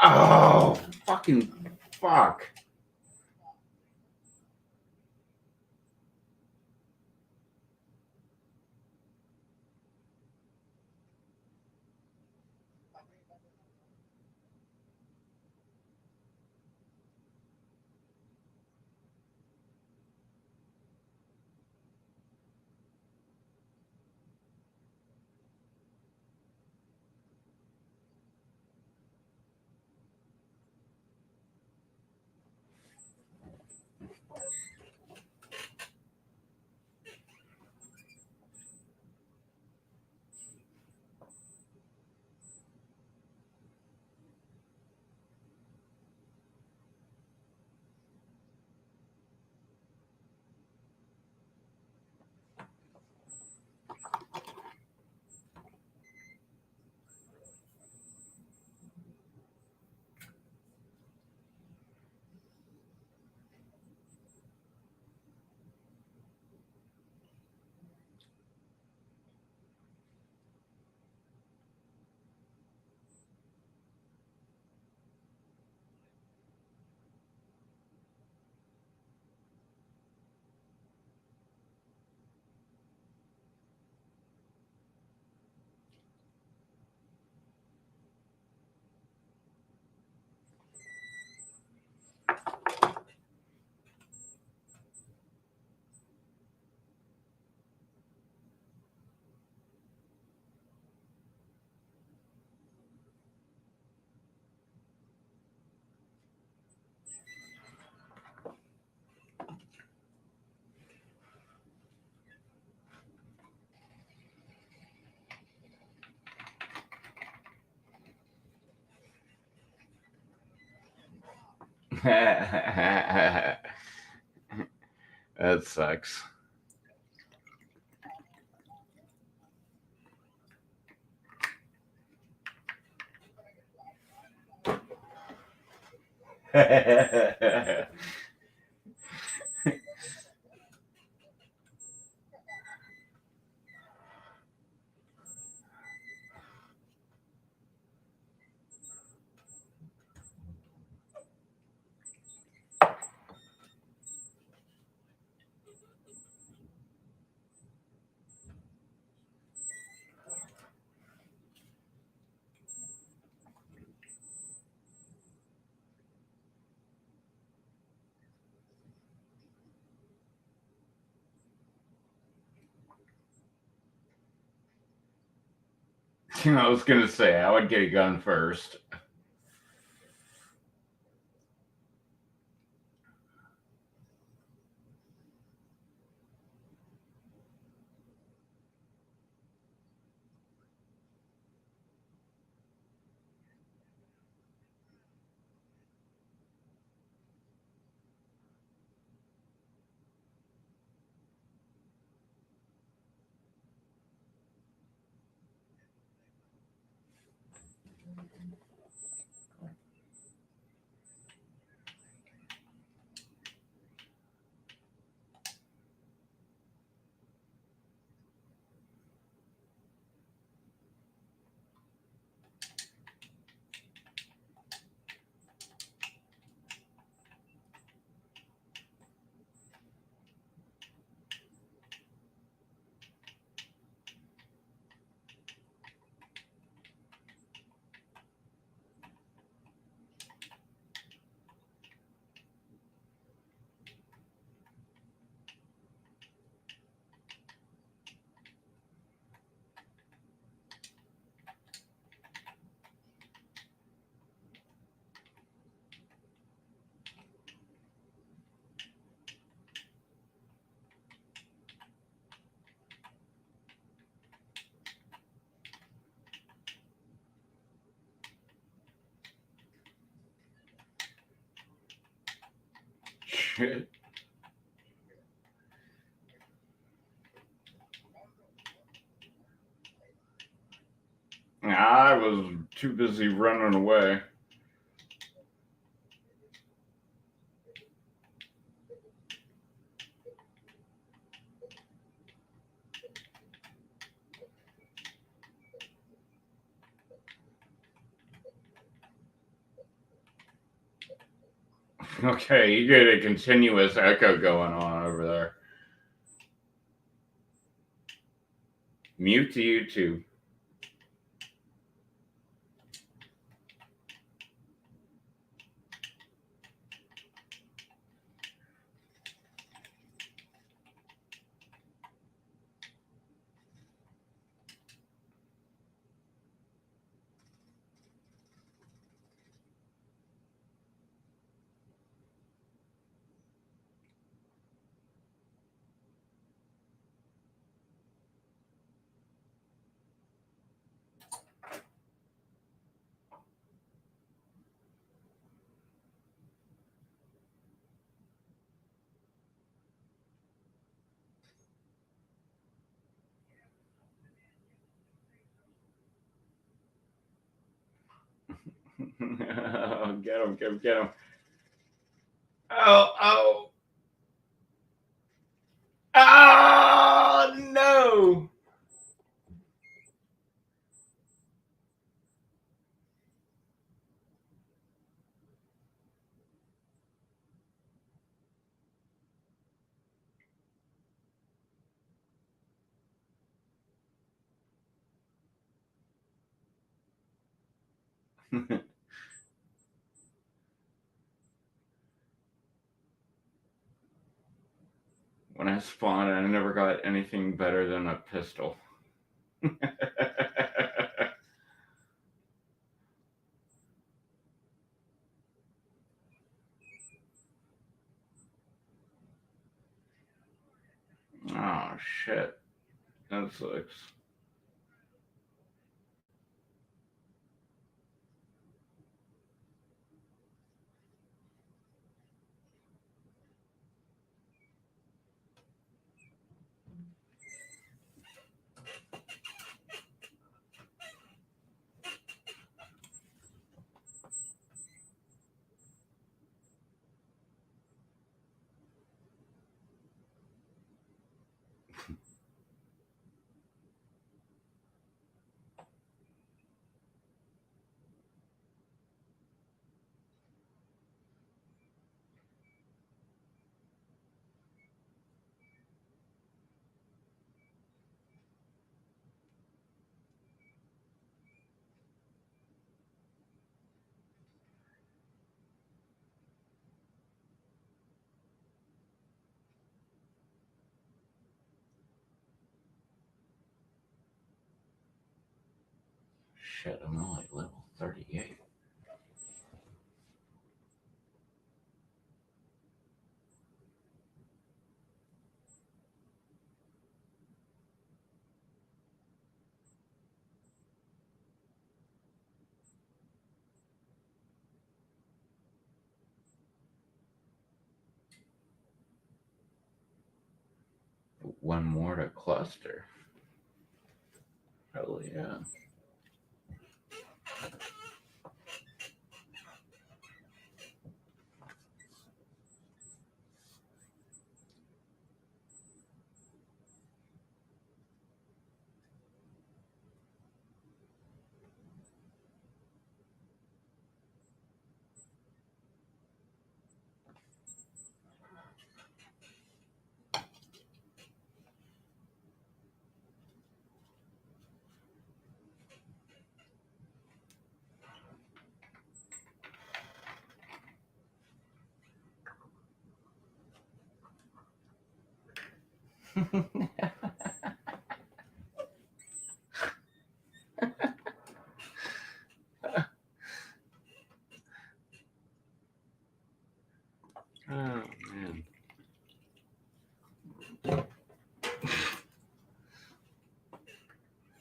Oh, fucking fuck. That sucks. I was gonna say I would get a gun first. Shit. I was too busy running away. Okay, you get a continuous echo going on over there. Mute to YouTube. Get him, get him, get him. Oh, oh. Oh, no. When I spawned, I never got anything better than a pistol. Oh, shit. That sucks. shit, I'm only level 38. One more to cluster. Hell yeah. Oh man.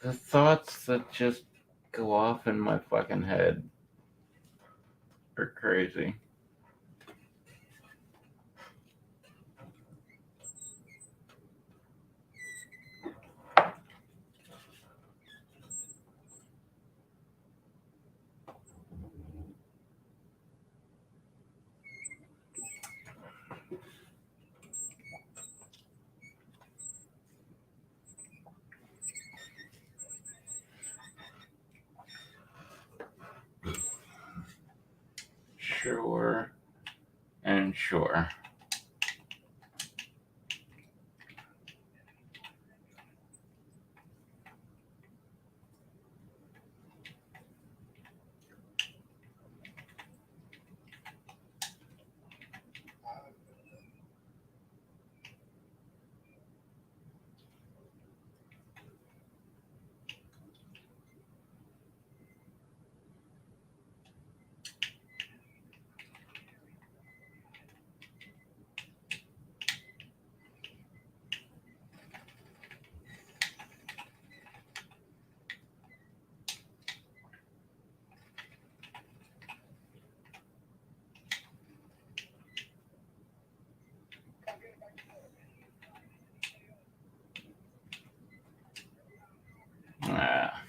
The thoughts that just go off in my fucking head are crazy. Sure and sure. Ah.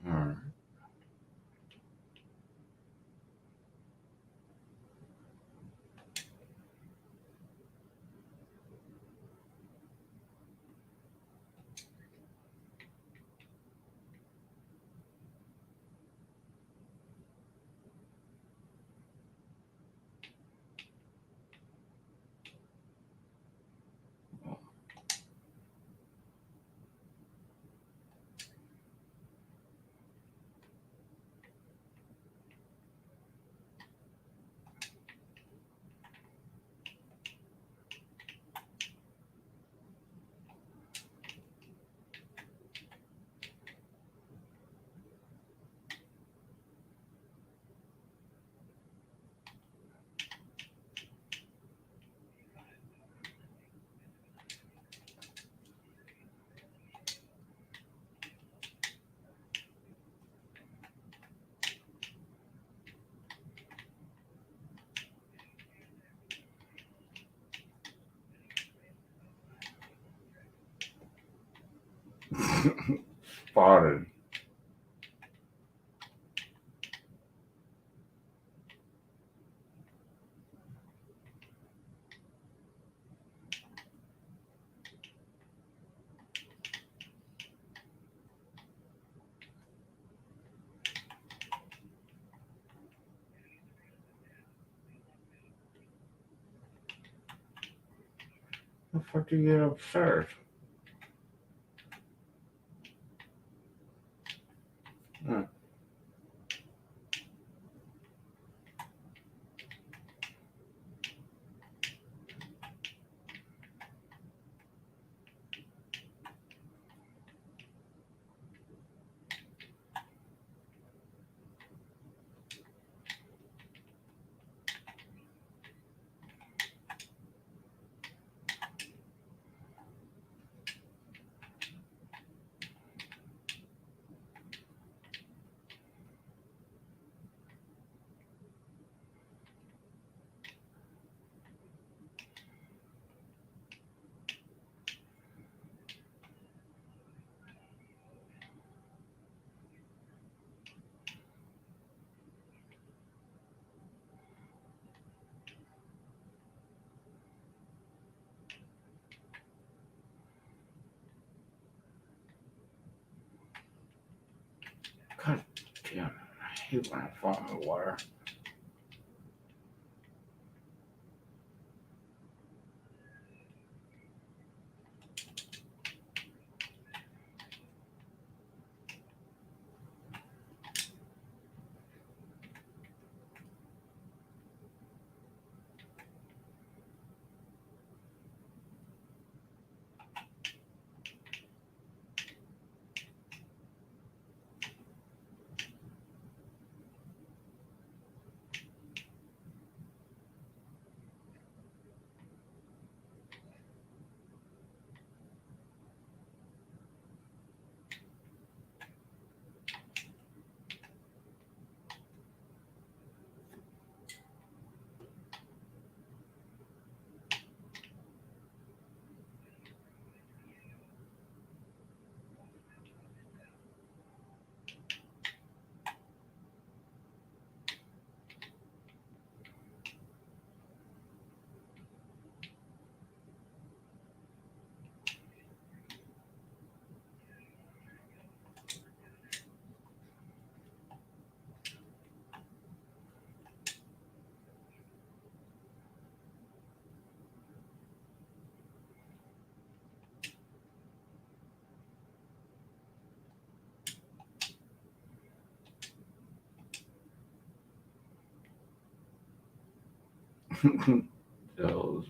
Alright. Spotted. The fuck do you get upstairs? Hmm. God damn it. I hate when I fall in the water. Those,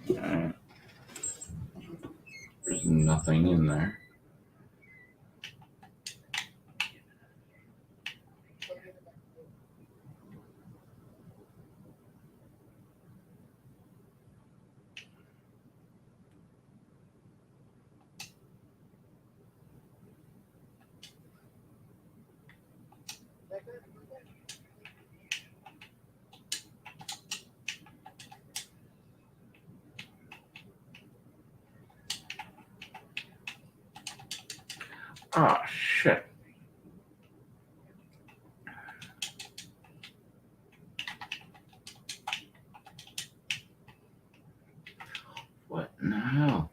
Alright. There's nothing in there. Oh, shit. What in the hell?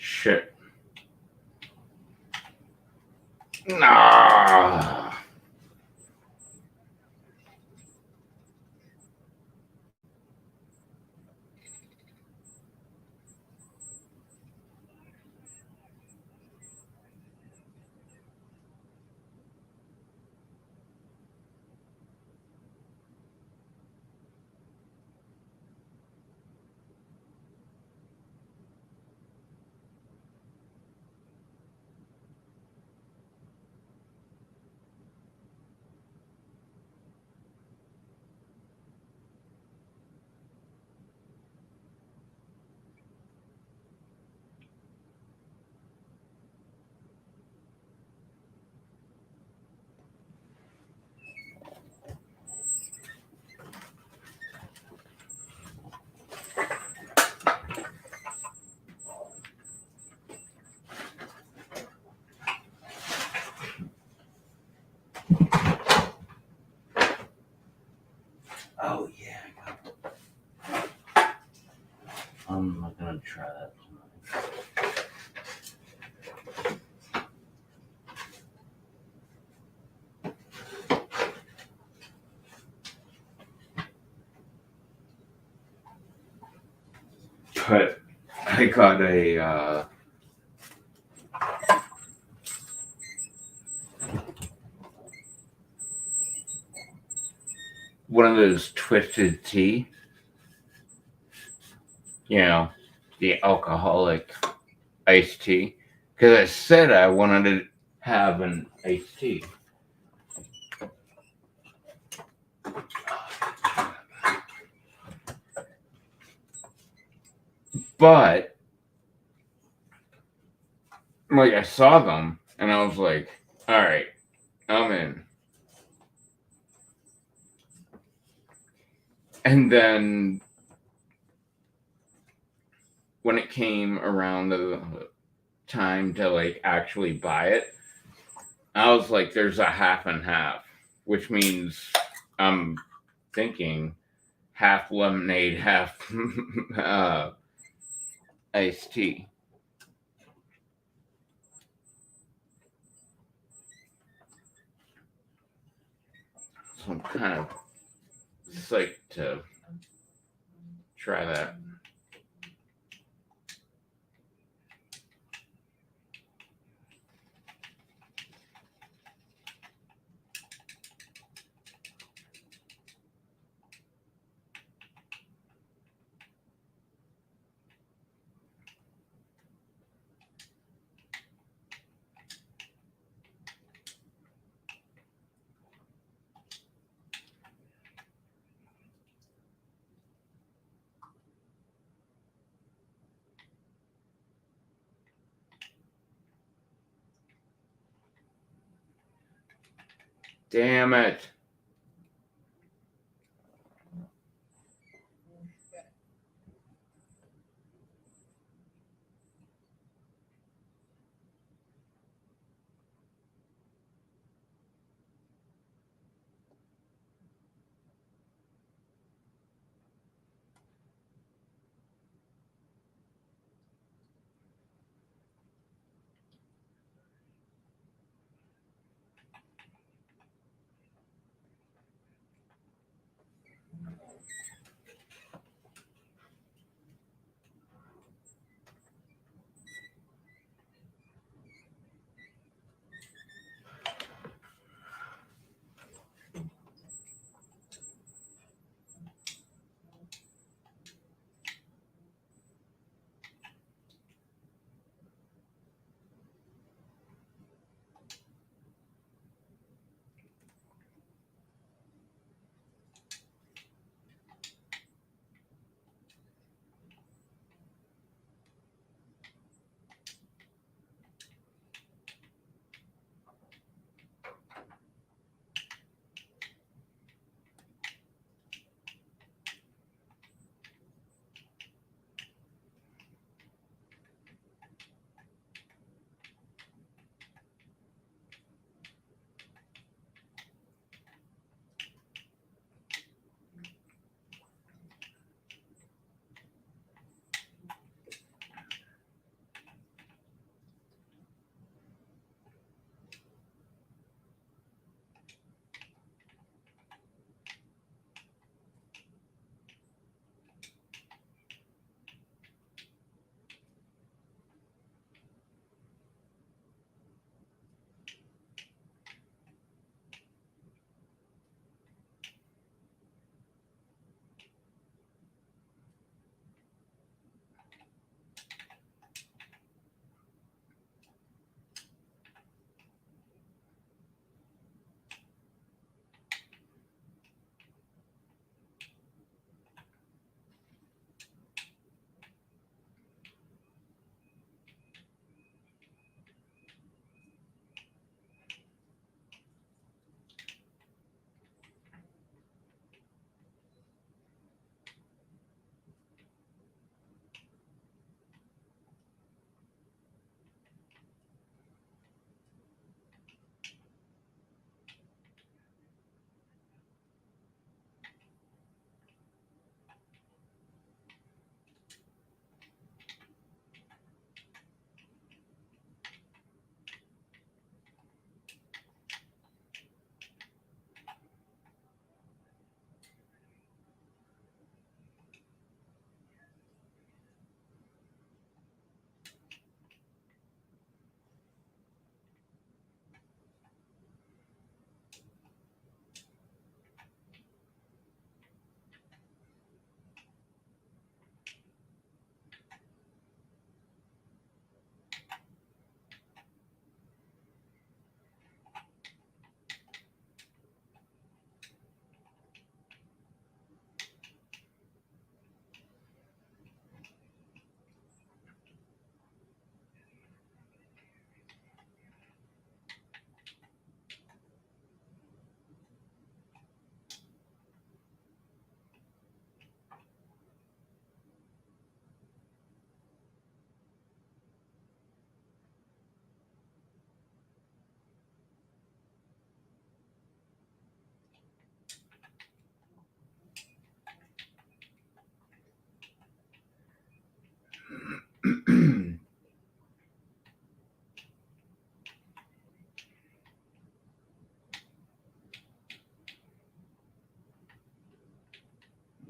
Shit. Nah. Oh, yeah. I'm not gonna try that tonight. But I got a one of those twisted tea, you know, the alcoholic iced tea, because I said I wanted to have an iced tea. But like I saw them and I was like, all right, I'm in. And then when it came around the time to like actually buy it, I was like, there's a half and half, which means I'm thinking half lemonade, half iced tea. So I'm kind of psyched to try that. Damn it.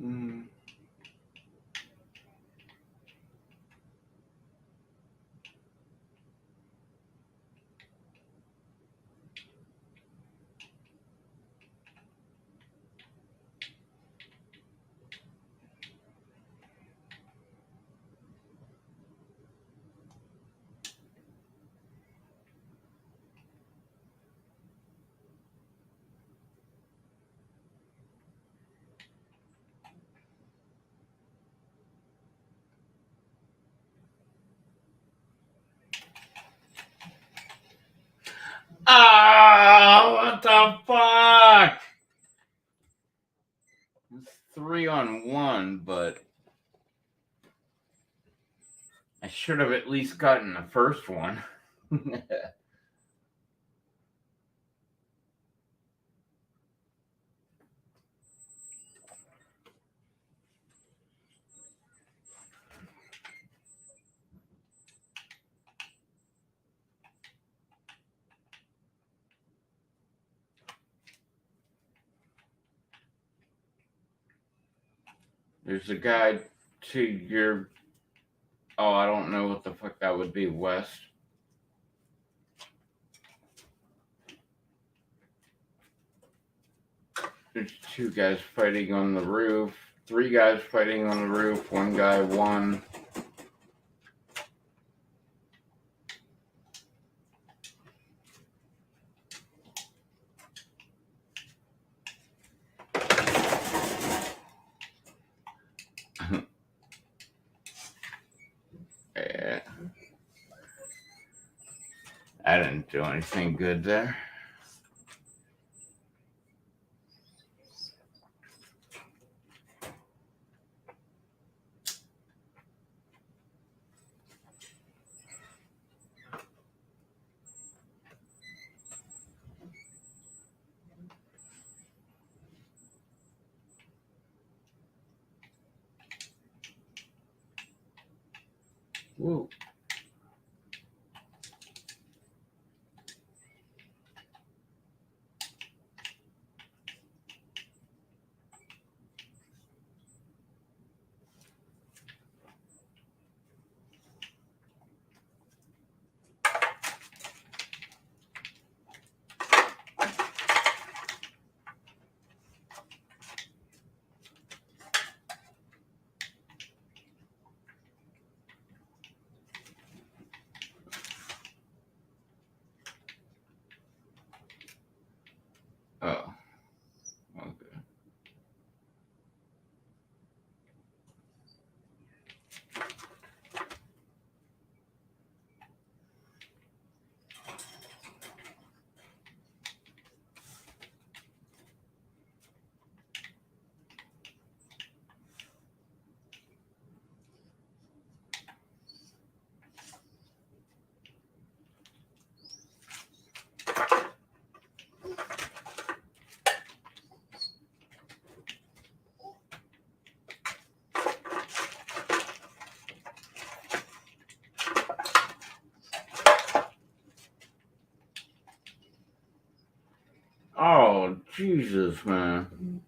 Mm. Ah, what the fuck? It's 3-on-1, but I should have at least gotten the first one. There's a guy to your. Oh, I don't know what the fuck that would be. West. There's two guys fighting on the roof. Three guys fighting on the roof. One guy won. Yeah. I didn't do anything good there. Whoa. Oh. Okay. Oh, Jesus, man.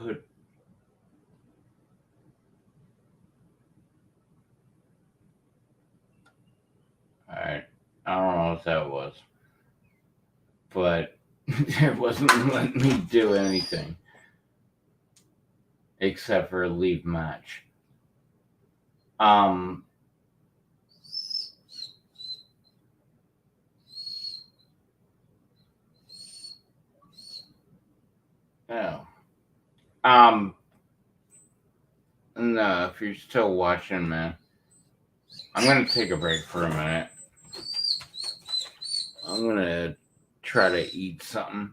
Put. Alright. I don't know what that was. But it wasn't letting me do anything. Except for leave match. Oh. No, if you're still watching, man, I'm gonna take a break for a minute. I'm gonna try to eat something.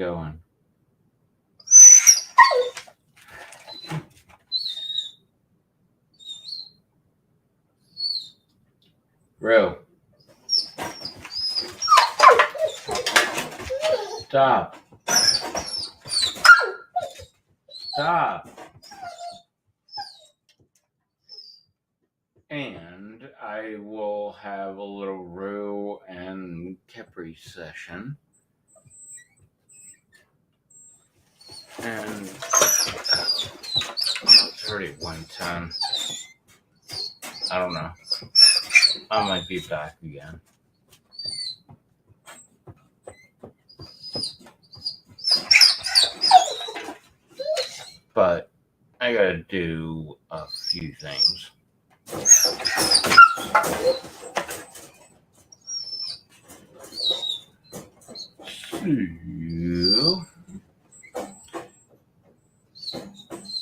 going. Rue. Stop. Stop. And I will have a little Rue and Capri session. And it's already 1:10. I don't know. I might be back again. But I gotta do a few things. So,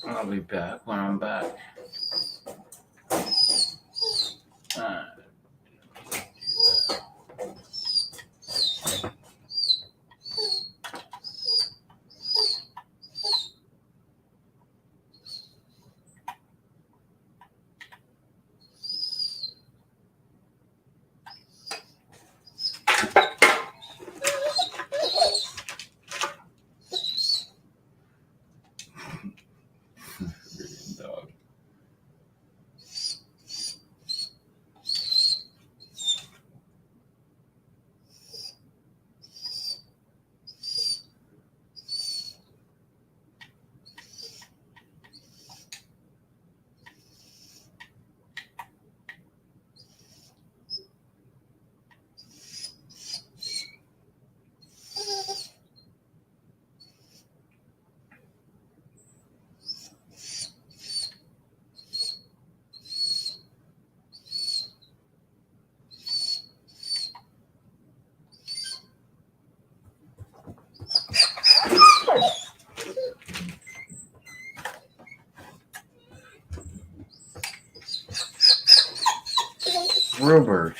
I'll be back when I'm back. Dog. Robert.